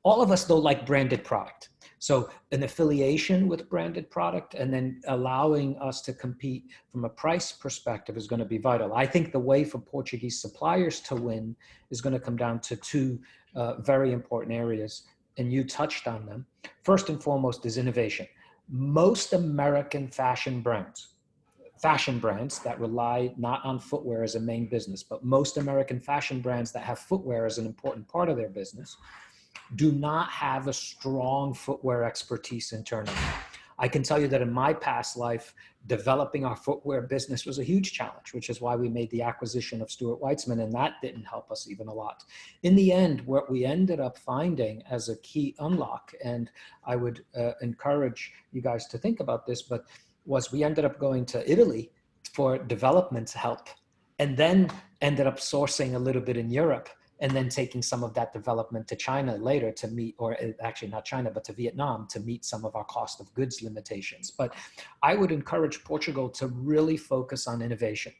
Speaker 4: All of us, though, like branded product. So an affiliation with branded product and then allowing us to compete from a price perspective is going to be vital. I think the way for Portuguese suppliers to win is going to come down to two very important areas, and you touched on them. First and foremost is innovation. Most American fashion brands that rely not on footwear as a main business, but most American fashion brands that have footwear as an important part of their business do not have a strong footwear expertise internally. I can tell you that in my past life, developing our footwear business was a huge challenge, which is why we made the acquisition of Stuart Weitzman, and that didn't help us even a lot. In the end, what we ended up finding as a key unlock, and I would encourage you guys to think about this, but was we ended up going to Italy for development help, and then ended up sourcing a little bit in Europe, and then taking some of that development to China later to meet, or actually not China, but to Vietnam to meet some of our cost of goods limitations. But I would encourage Portugal to really focus on innovation.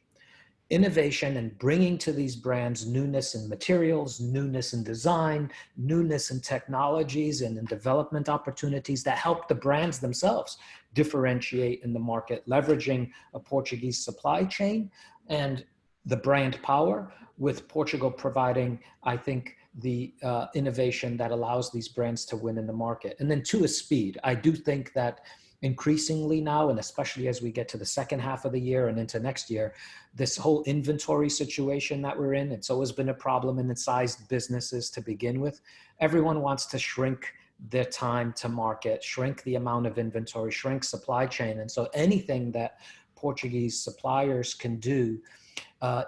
Speaker 4: Innovation and bringing to these brands newness in materials, newness in design, newness in technologies and in development opportunities that help the brands themselves differentiate in the market, leveraging a Portuguese supply chain and the brand power, with Portugal providing, I think, the innovation that allows these brands to win in the market. And then two is speed. I do think that increasingly now, and especially as we get to the second half of the year and into next year, this whole inventory situation that we're in, it's always been a problem in sized businesses to begin with. Everyone wants to shrink their time to market, shrink the amount of inventory, shrink supply chain. And so anything that Portuguese suppliers can do,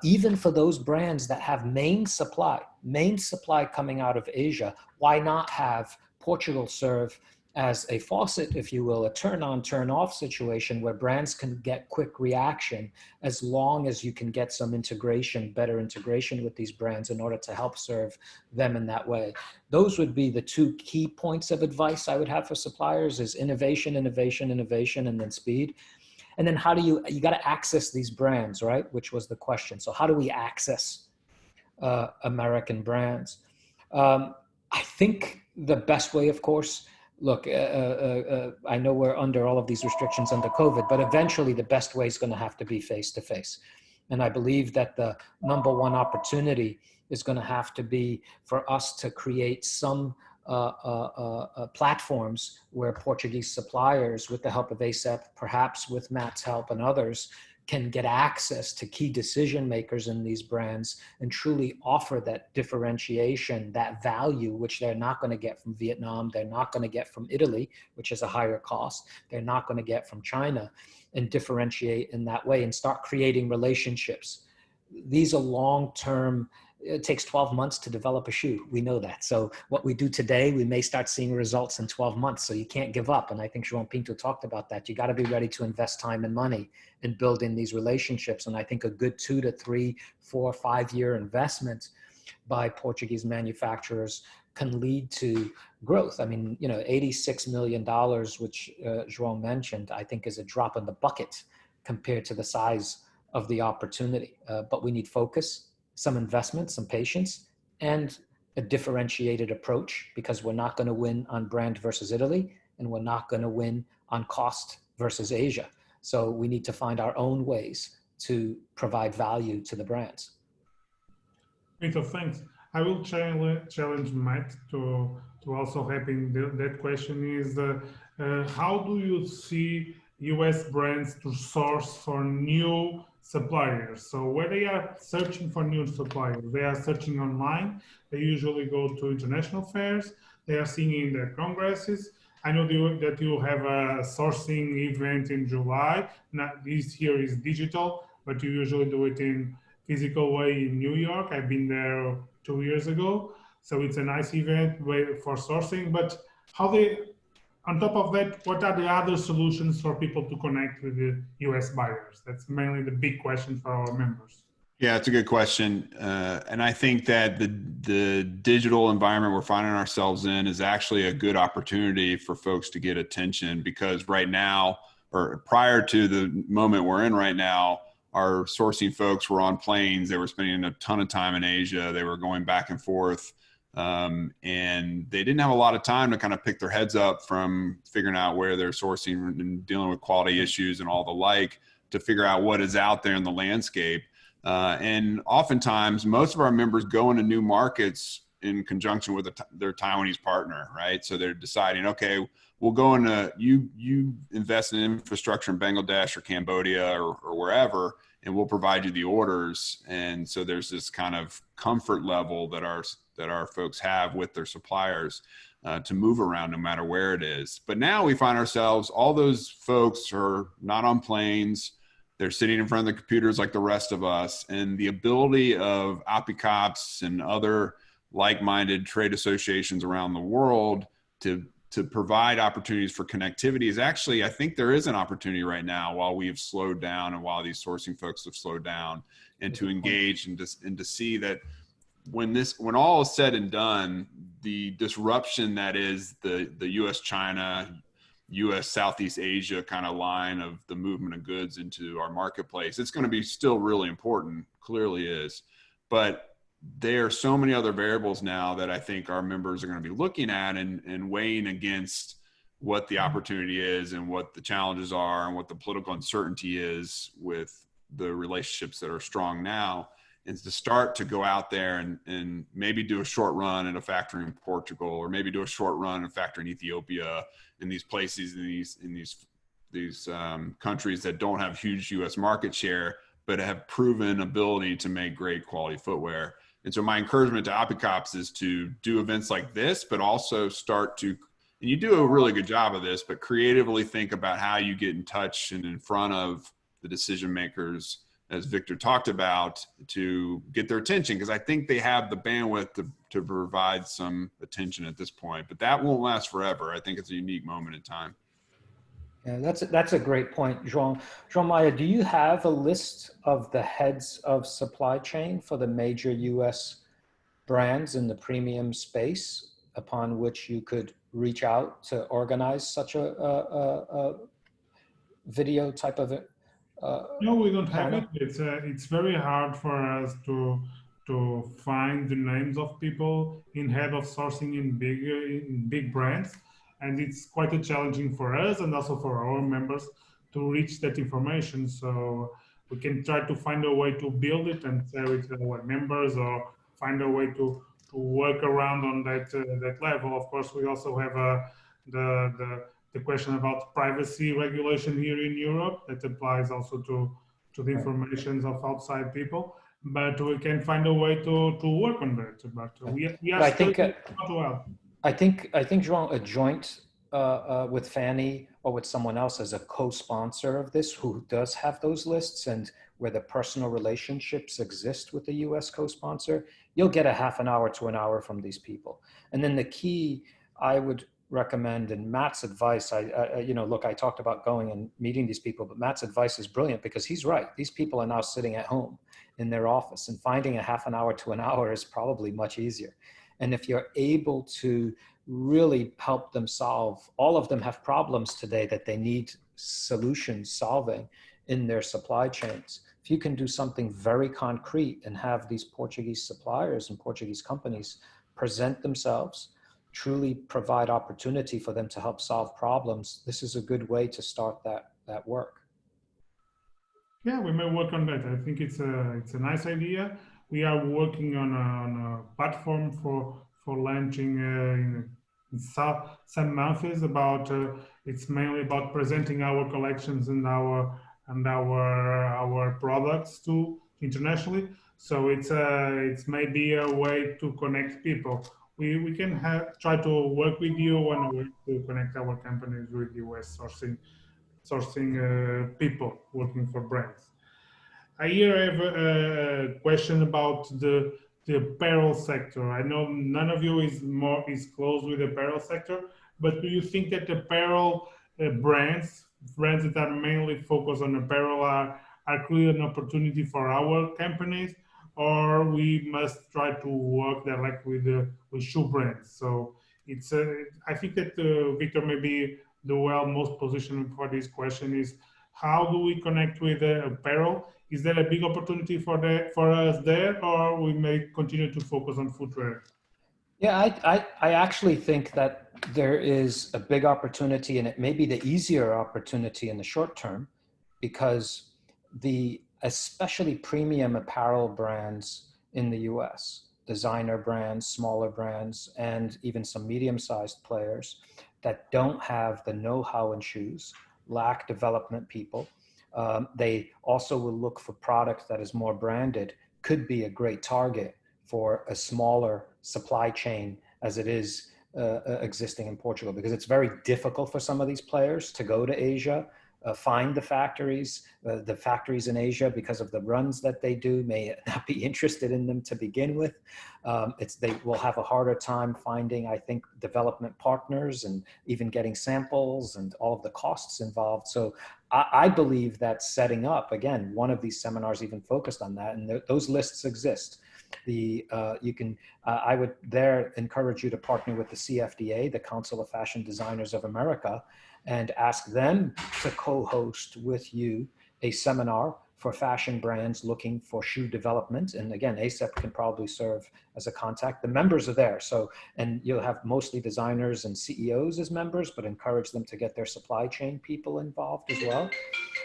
Speaker 4: even for those brands that have main supply coming out of Asia, why not have Portugal serve as a faucet, if you will, a turn on, turn off situation where brands can get quick reaction as long as you can get some integration, better integration with these brands in order to help serve them in that way. Those would be the two key points of advice I would have for suppliers is innovation, innovation, innovation, and then speed. And then how do you got to access these brands, right? Which was the question. So how do we access American brands? I think the best way, of course, look, I know we're under all of these restrictions under COVID, but eventually the best way is going to have to be face-to-face. And I believe that the number one opportunity is going to have to be for us to create some platforms where Portuguese suppliers, with the help of ASAP, perhaps with Matt's help and others, can get access to key decision makers in these brands and truly offer that differentiation, that value, which they're not going to get from Vietnam, they're not going to get from Italy, which is a higher cost, they're not going to get from China, and differentiate in that way and start creating relationships. These are long-term. It takes 12 months to develop a shoe. We know that. So what we do today, we may start seeing results in 12 months. So you can't give up. And I think João Pinto talked about that. You got to be ready to invest time and money in building these relationships. And I think a good 2 to 3, 4, 5 year investment by Portuguese manufacturers can lead to growth. I mean, you know, $86 million, which João mentioned, I think is a drop in the bucket compared to the size of the opportunity. But we need focus, some investment, some patience, and a differentiated approach, because we're not going to win on brand versus Italy, and we're not going to win on cost versus Asia. So we need to find our own ways to provide value to the brands.
Speaker 1: Peter, thanks. I will challenge Matt to also help in that question is how do you see US brands to source for new suppliers? So where they are searching for new suppliers, they are searching online. They usually go to international fairs. They are seeing in their congresses. I know that you have a sourcing event in July. Now, this year is digital, but you usually do it in physical way in New York. I've been there 2 years ago. So it's a nice event for sourcing, but on top of that, what are the other solutions for people to connect with the US buyers? That's mainly the big question for our members.
Speaker 3: Yeah, it's a good question. And I think that the digital environment we're finding ourselves in is actually a good opportunity for folks to get attention, because right now, or prior to the moment we're in right now, our sourcing folks were on planes. They were spending a ton of time in Asia. They were going back and forth. And they didn't have a lot of time to kind of pick their heads up from figuring out where they're sourcing and dealing with quality issues and all the like, to figure out what is out there in the landscape. And oftentimes, most of our members go into new markets in conjunction with their Taiwanese partner, right? So they're deciding, okay, we'll go into, you invest in infrastructure in Bangladesh or Cambodia or wherever, and we'll provide you the orders. And so there's this kind of comfort level that our folks have with their suppliers to move around no matter where it is. But now we find ourselves, all those folks are not on planes. They're sitting in front of the computers like the rest of us. And the ability of APICOPs and other like-minded trade associations around the world to provide opportunities for connectivity is actually, I think there is an opportunity right now, while we've slowed down and while these sourcing folks have slowed down, and to engage and to see that when all is said and done, the disruption that is the US-China, US Southeast Asia kind of line of the movement of goods into our marketplace, it's going to be still really important, clearly is. But there are so many other variables now that I think our members are going to be looking at and weighing against what the opportunity is and what the challenges are and what the political uncertainty is with the relationships that are strong now. and to start to go out there and maybe do a short run at a factory in Portugal, or maybe do a short run at a factory in Ethiopia, in these places, in these countries that don't have huge U.S. market share, but have proven ability to make great quality footwear. And so my encouragement to Apicops is to do events like this, but also start to, and you do a really good job of this, but creatively think about how you get in touch and in front of the decision makers, as Victor talked about, to get their attention, because I think they have the bandwidth to provide some attention at this point, but that won't last forever. I think it's a unique moment in time.
Speaker 4: Yeah, that's a great point, João. João Maia, do you have a list of the heads of supply chain for the major U.S. brands in the premium space upon which you could reach out to organize such a video type of it?
Speaker 1: No, we don't have it. It's very hard for us to find the names of people in head of sourcing in big brands, and it's quite a challenging for us and also for our members to reach that information. So we can try to find a way to build it and share it with our members, or find a way to work around on that level. Of course, we also have the question about privacy regulation here in Europe that applies also to the information of outside people, but we can find a way to work on that. But we are
Speaker 4: I
Speaker 1: still
Speaker 4: think,
Speaker 1: not well.
Speaker 4: I think, João, a joint with Fanny or with someone else as a co-sponsor of this who does have those lists and where the personal relationships exist with the US co-sponsor, you'll get a half an hour to an hour from these people. And then the key I would recommend, and Matt's advice, look, I talked about going and meeting these people, but Matt's advice is brilliant because he's right. These people are now sitting at home in their office, and finding a half an hour to an hour is probably much easier. And if you're able to really help them solve, all of them have problems today that they need solutions solving in their supply chains. If you can do something very concrete and have these Portuguese suppliers and Portuguese companies present themselves, truly provide opportunity for them to help solve problems, this is a good way to start that work.
Speaker 1: Yeah, we may work on that. I think it's a nice idea. We are working on a platform for launching in some months. About it's mainly about presenting our collections and our products to internationally. So it's maybe a way to connect people. We can try to work with you and a way to connect our companies with US sourcing people working for brands. I have a question about the apparel sector. I know none of you is close with the apparel sector, but do you think that apparel brands that are mainly focused on apparel are creating an opportunity for our companies, or we must try to work directly with shoe brands? So I think that Victor may be the most positioned for this question is, how do we connect with apparel? Is there a big opportunity for us there, or we may continue to focus on footwear?
Speaker 4: Yeah, I actually think that there is a big opportunity, and it may be the easier opportunity in the short term, because especially premium apparel brands in the US, designer brands, smaller brands, and even some medium-sized players that don't have the know-how in shoes, lack development people. They also will look for product that is more branded, could be a great target for a smaller supply chain as it is existing in Portugal, because it's very difficult for some of these players to go to Asia, find the factories in Asia, because of the runs that they do, may not be interested in them to begin with. They will have a harder time finding, I think, development partners and even getting samples and all of the costs involved. So I believe that setting up, again, one of these seminars even focused on that, and those lists exist. I would encourage you to partner with the CFDA, the Council of Fashion Designers of America, and ask them to co-host with you a seminar for fashion brands looking for shoe development. And again, ASEP can probably serve as a contact. The members are there. So, and you'll have mostly designers and CEOs as members, but encourage them to get their supply chain people involved as well.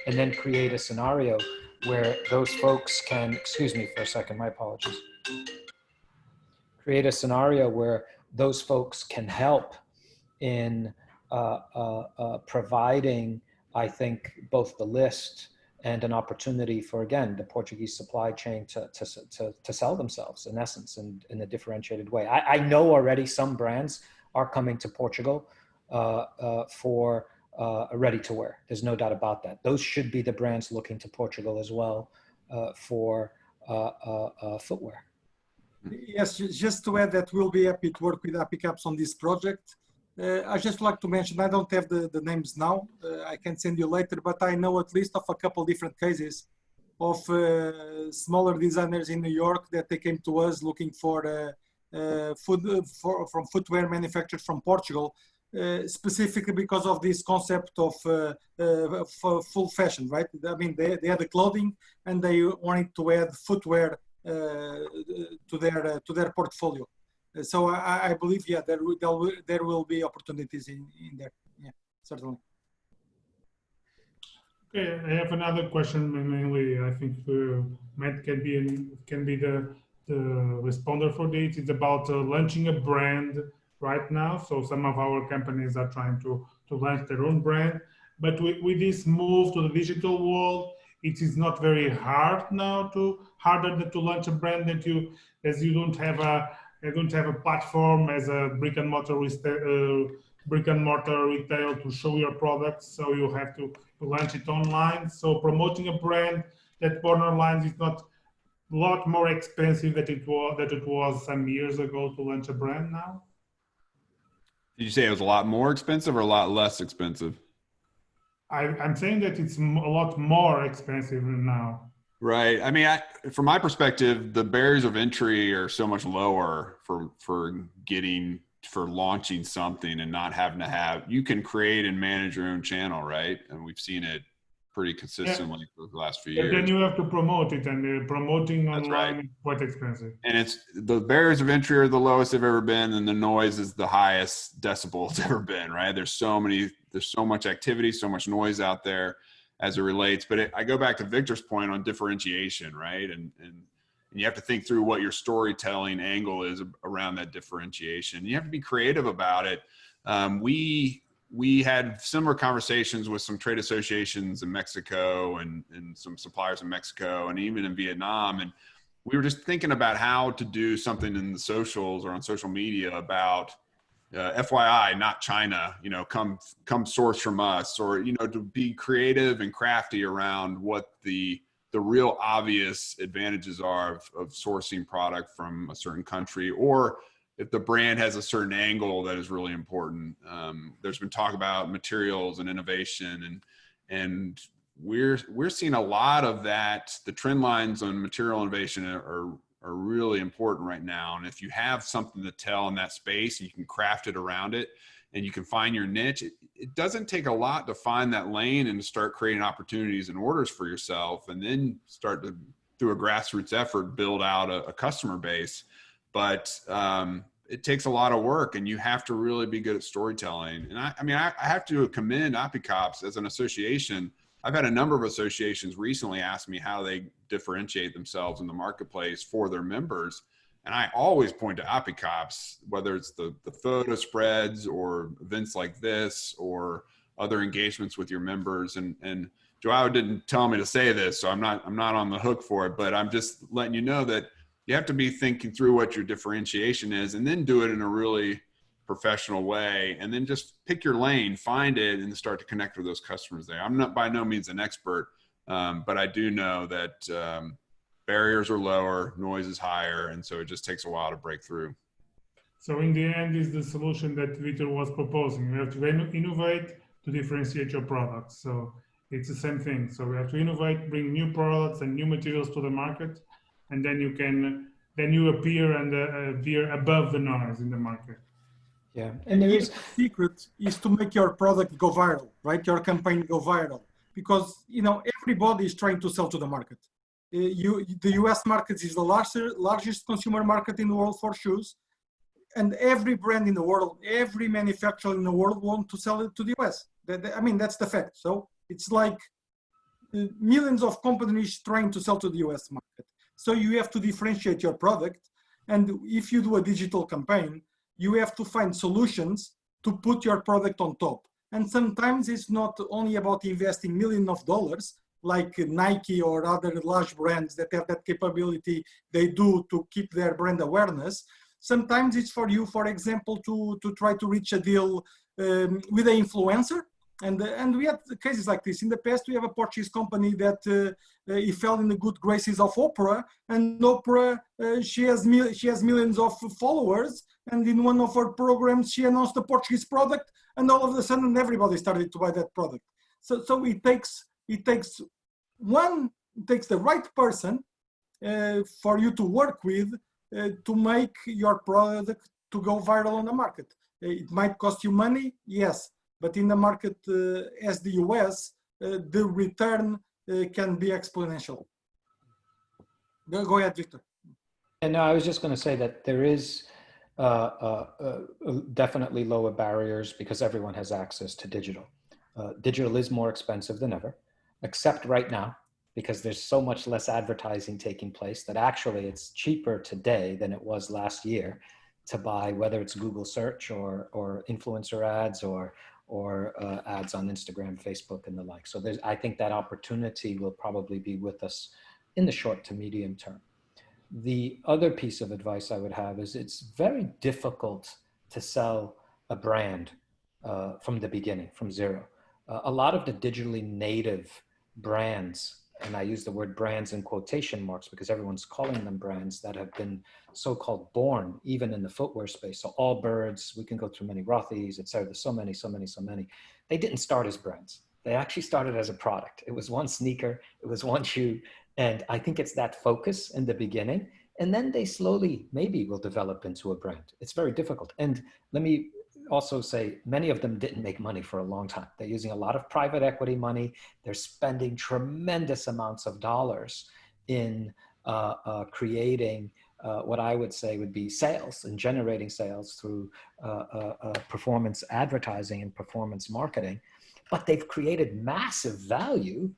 Speaker 4: And then create a scenario where those folks can, excuse me for a second, my apologies. Create a scenario where those folks can help in providing, I think, both the list and an opportunity for, again, the Portuguese supply chain to sell themselves, in essence, in a differentiated way. I know already some brands are coming to Portugal for ready to wear. There's no doubt about that. Those should be the brands looking to Portugal as well for footwear.
Speaker 2: Yes, just to add that we'll be happy to work with APICAPS on this project. I just like to mention, I don't have the names now. I can send you later, but I know at least of a couple different cases of smaller designers in New York that they came to us looking for from footwear manufactured from Portugal, specifically because of this concept of full fashion, right? I mean, they had the clothing and they wanted to add footwear to their portfolio. So I believe, yeah, there will be opportunities in there. Yeah, certainly.
Speaker 1: Okay, I have another question. Mainly, I think Matt can be the responder for this. It's about launching a brand right now. So some of our companies are trying to launch their own brand, but with this move to the digital world, it is not very hard now harder to launch a brand as you don't have a platform as a brick and mortar retail to show your products. So you have to launch it online. So promoting a brand that born online is not a lot more expensive than it was some years ago to launch a brand now.
Speaker 3: Did you say it was a lot more expensive or a lot less expensive?
Speaker 1: I'm saying that it's a lot more expensive now.
Speaker 3: Right. I mean, from my perspective, the barriers of entry are so much lower for launching something and not having to you can create and manage your own channel, right? And we've seen it pretty consistently for the last few years.
Speaker 1: But then you have to promote it, and promoting online is quite expensive.
Speaker 3: And the barriers of entry are the lowest they've ever been, and the noise is the highest decibel it's ever been, right? There's so much activity, so much noise out there as it relates. But I go back to Victor's point on differentiation, right? And you have to think through what your storytelling angle is around that differentiation. You have to be creative about it. We had similar conversations with some trade associations in Mexico and some suppliers in Mexico and even in Vietnam. And we were just thinking about how to do something in the socials or on social media about FYI, not China, come source from us, or, to be creative and crafty around what the real obvious advantages are of sourcing product from a certain country, or if the brand has a certain angle that is really important. There's been talk about materials and innovation, and we're seeing a lot of that. The trend lines on material innovation are really important right now. And if you have something to tell in that space, you can craft it around it and you can find your niche. It doesn't take a lot to find that lane and to start creating opportunities and orders for yourself, and then start to, through a grassroots effort, build out a customer base. But it takes a lot of work, and you have to really be good at storytelling. And I have to commend APICAPS as an association. I've had a number of associations recently ask me how they differentiate themselves in the marketplace for their members. And I always point to APICAPS, whether it's the photo spreads or events like this or other engagements with your members. And João didn't tell me to say this, so I'm not on the hook for it, but I'm just letting you know that you have to be thinking through what your differentiation is, and then do it in a really professional way, and then just pick your lane, find it, and start to connect with those customers there. I'm not by no means an expert, but I do know that barriers are lower, noise is higher, and so it just takes a while to break through.
Speaker 1: So in the end is the solution that Victor was proposing. We have to innovate to differentiate your products. So it's the same thing. So we have to innovate, bring new products and new materials to the market, and then you appear and veer above the noise in the market.
Speaker 4: Yeah, and the
Speaker 2: secret is to make your product go viral, right? Your campaign go viral, because everybody is trying to sell to the market. The US market is the largest consumer market in the world for shoes, and every brand in the world, every manufacturer in the world wants to sell it to the US. That's the fact. So it's like millions of companies trying to sell to the US market. So you have to differentiate your product. And if you do a digital campaign, you have to find solutions to put your product on top. And sometimes it's not only about investing millions of dollars, like Nike or other large brands that have that capability they do to keep their brand awareness. Sometimes it's for you, for example, to try to reach a deal with an influencer. And we had cases like this. In the past, we have a Portuguese company that he fell in the good graces of Oprah, and Oprah, she has millions of followers, and in one of her programs, she announced a Portuguese product, and all of a sudden, everybody started to buy that product. So it takes the right person for you to work with to make your product to go viral on the market. It might cost you money, yes. But in the market as the US, the return can be exponential. Go ahead, Victor.
Speaker 4: And no, I was just going to say that there is definitely lower barriers because everyone has access to digital. Digital is more expensive than ever, except right now, because there's so much less advertising taking place that actually it's cheaper today than it was last year to buy, whether it's Google search or influencer ads or ads on Instagram, Facebook, and the like. So I think that opportunity will probably be with us in the short to medium term. The other piece of advice I would have is it's very difficult to sell a brand from the beginning, from zero. A lot of the digitally native brands, and I use the word brands in quotation marks because everyone's calling them brands that have been so-called born, even in the footwear space. So Allbirds, we can go through many, Rothy's, et cetera. There's so many. They didn't start as brands. They actually started as a product. It was one sneaker, it was one shoe. And I think it's that focus in the beginning. And then they slowly maybe will develop into a brand. It's very difficult. And let me also say many of them didn't make money for a long time. They're using a lot of private equity money. They're spending tremendous amounts of dollars in creating what I would say would be sales and generating sales through performance advertising and performance marketing. But they've created massive value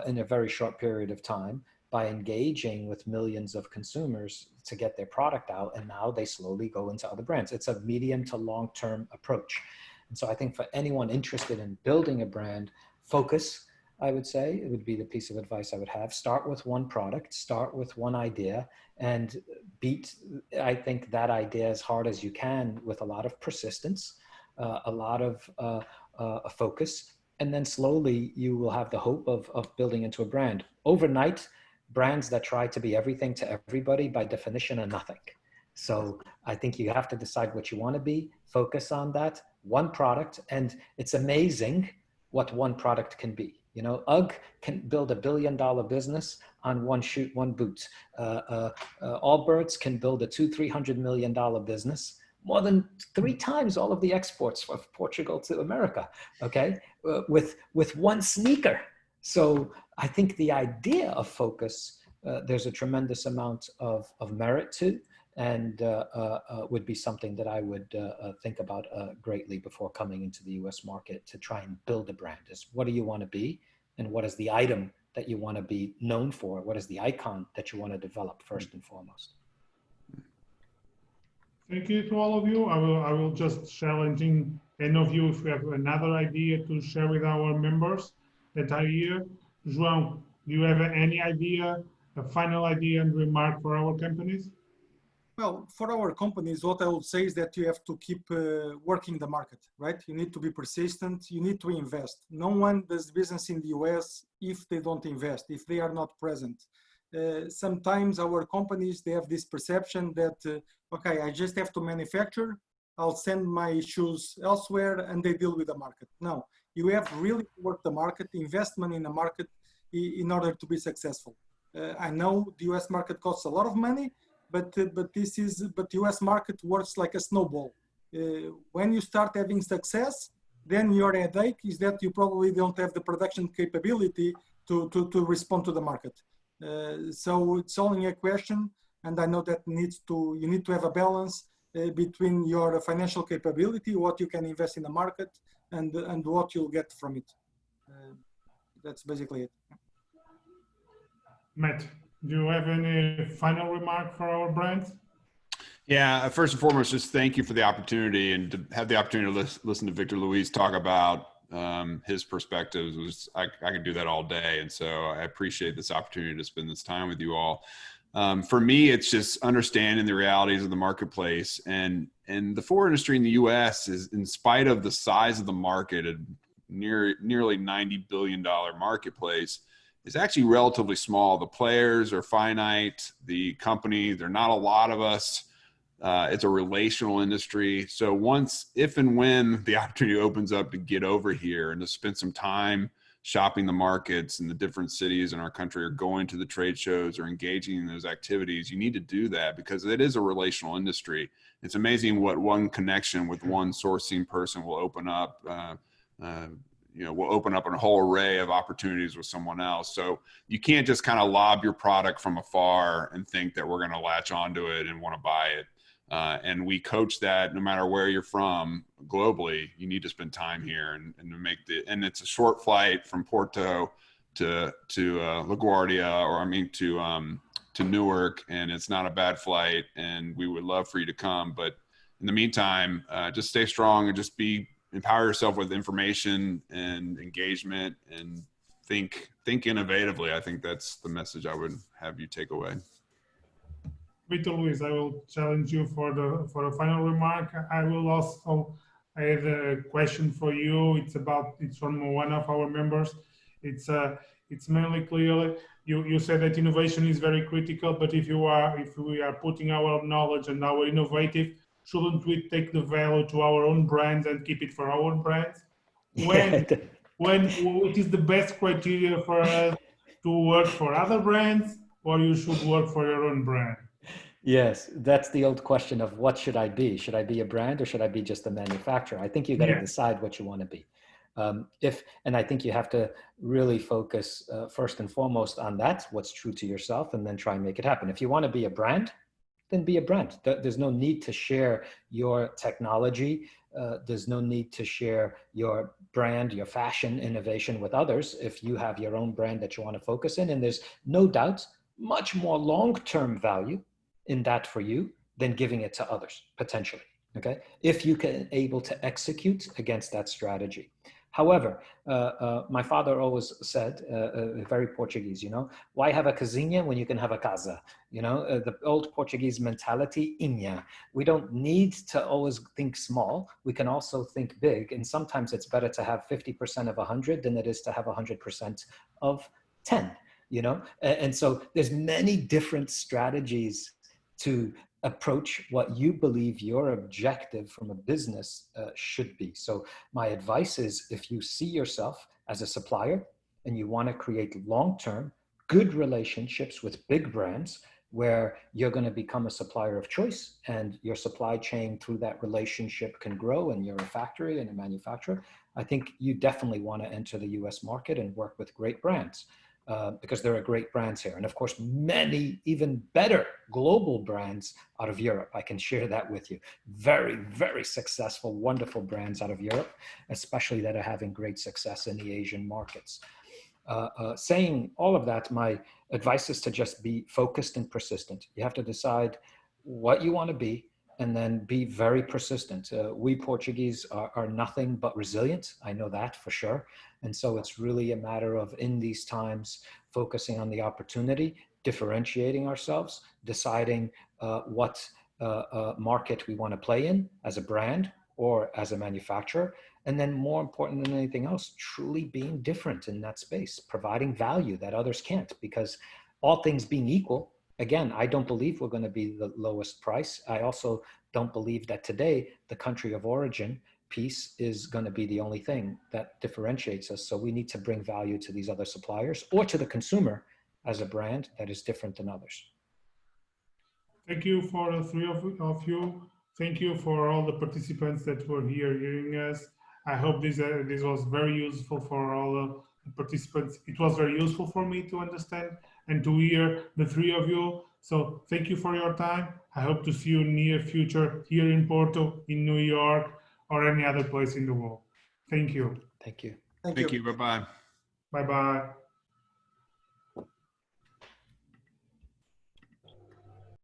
Speaker 4: in a very short period of time by engaging with millions of consumers to get their product out. And now they slowly go into other brands. It's a medium to long-term approach. And so I think for anyone interested in building a brand, focus, I would say, it would be the piece of advice I would have. Start with one product, start with one idea, and beat, I think, that idea as hard as you can with a lot of persistence, a lot of focus. And then slowly you will have the hope of building into a brand. Overnight, brands that try to be everything to everybody, by definition, are nothing. So I think you have to decide what you want to be, focus on that, one product, and it's amazing what one product can be. You know, UGG can build $1 billion business on one shoe, one boot. Allbirds can build a $200-300 million business, more than 3 times all of the exports of Portugal to America, okay, with one sneaker. So I think the idea of focus, there's a tremendous amount of merit to, and would be something that I would think about greatly before coming into the US market to try and build a brand. Is what do you want to be, and what is the item that you want to be known for? What is the icon that you want to develop first and foremost?
Speaker 1: Thank you to all of you. I will just challenging any of you if you have another idea to share with our members that are here. João, do you have any idea, a final idea and remark for our companies?
Speaker 2: Well, for our companies, what I would say is that you have to keep working the market, right? You need to be persistent. You need to invest. No one does business in the US if they don't invest, if they are not present. Sometimes our companies, they have this perception that, okay, I just have to manufacture, I'll send my shoes elsewhere and they deal with the market. No, you have really to work the market, investment in the market in order to be successful. I know the US market costs a lot of money, but the US market works like a snowball. When you start having success, then your headache is that you probably don't have the production capability to respond to the market. So it's only a question, and I know that you need to have a balance between your financial capability, what you can invest in the market, and what you'll get from it. that's basically it.
Speaker 1: Matt, do you have any final remark for our brand?
Speaker 3: Yeah, first and foremost, just thank you for the opportunity and to have the opportunity to listen to Victor Luis talk about his perspectives. I could do that all day. And so I appreciate this opportunity to spend this time with you all. For me, it's just understanding the realities of the marketplace, and the footwear industry in the US is, in spite of the size of the market, a nearly $90 billion marketplace, is actually relatively small. The players are finite. The company, there are not a lot of us. It's a relational industry. So if and when the opportunity opens up to get over here and to spend some time shopping the markets in the different cities in our country, or going to the trade shows or engaging in those activities, you need to do that because it is a relational industry. It's amazing what one connection with one sourcing person will open up. Will open up a whole array of opportunities with someone else. So you can't just kind of lob your product from afar and think that we're going to latch onto it and want to buy it. And we coach that no matter where you're from globally, you need to spend time here and to make and it's a short flight from Porto to LaGuardia, to Newark, and it's not a bad flight, and we would love for you to come. But in the meantime, just stay strong and just empower yourself with information and engagement, and think innovatively. I think that's the message I would have you take away.
Speaker 1: Victor Luis, I will challenge you for a final remark. I will also have a question for you. It's from one of our members. It's mainly clearly you said that innovation is very critical, but if we are putting our knowledge and our innovative, shouldn't we take the value to our own brands and keep it for our own brands? When it is the best criteria for us to work for other brands, or you should work for your own brand?
Speaker 4: Yes, that's the old question of what should I be? Should I be a brand or should I be just a manufacturer? I think you got to decide what you want to be. And I think you have to really focus first and foremost on that, what's true to yourself, and then try and make it happen. If you want to be a brand, then be a brand. There's no need to share your technology. There's no need to share your brand, your fashion innovation with others if you have your own brand that you want to focus in. And there's no doubt much more long-term value in that for you than giving it to others, potentially, okay? If you can able to execute against that strategy. However, my father always said, very Portuguese, why have a casinha when you can have a casa? The old Portuguese mentality, inha. We don't need to always think small. We can also think big. And sometimes it's better to have 50% of 100 than it is to have 100% of 10, And so there's many different strategies to approach what you believe your objective from a business should be. So my advice is, if you see yourself as a supplier and you want to create long-term good relationships with big brands where you're going to become a supplier of choice and your supply chain through that relationship can grow and you're a factory and a manufacturer, I think you definitely want to enter the US market and work with great brands. Because there are great brands here. And of course, many even better global brands out of Europe. I can share that with you. Very, very successful, wonderful brands out of Europe, especially that are having great success in the Asian markets. Saying all of that, my advice is to just be focused and persistent. You have to decide what you want to be and then be very persistent. We Portuguese are nothing but resilient. I know that for sure. And so it's really a matter of, in these times, focusing on the opportunity, differentiating ourselves, deciding what market we want to play in as a brand or as a manufacturer. And then more important than anything else, truly being different in that space, providing value that others can't, because all things being equal, again, I don't believe we're going to be the lowest price. I also don't believe that today the country of origin piece is going to be the only thing that differentiates us. So we need to bring value to these other suppliers or to the consumer as a brand that is different than others.
Speaker 1: Thank you for the three of you. Thank you for all the participants that were here hearing us. I hope this was very useful for all the participants. It was very useful for me to understand and to hear the three of you. So thank you for your time. I hope to see you in the near future here in Porto, in New York, or any other place in the world. Thank you.
Speaker 4: Thank you.
Speaker 3: Thank you. Bye-bye.
Speaker 1: Bye-bye.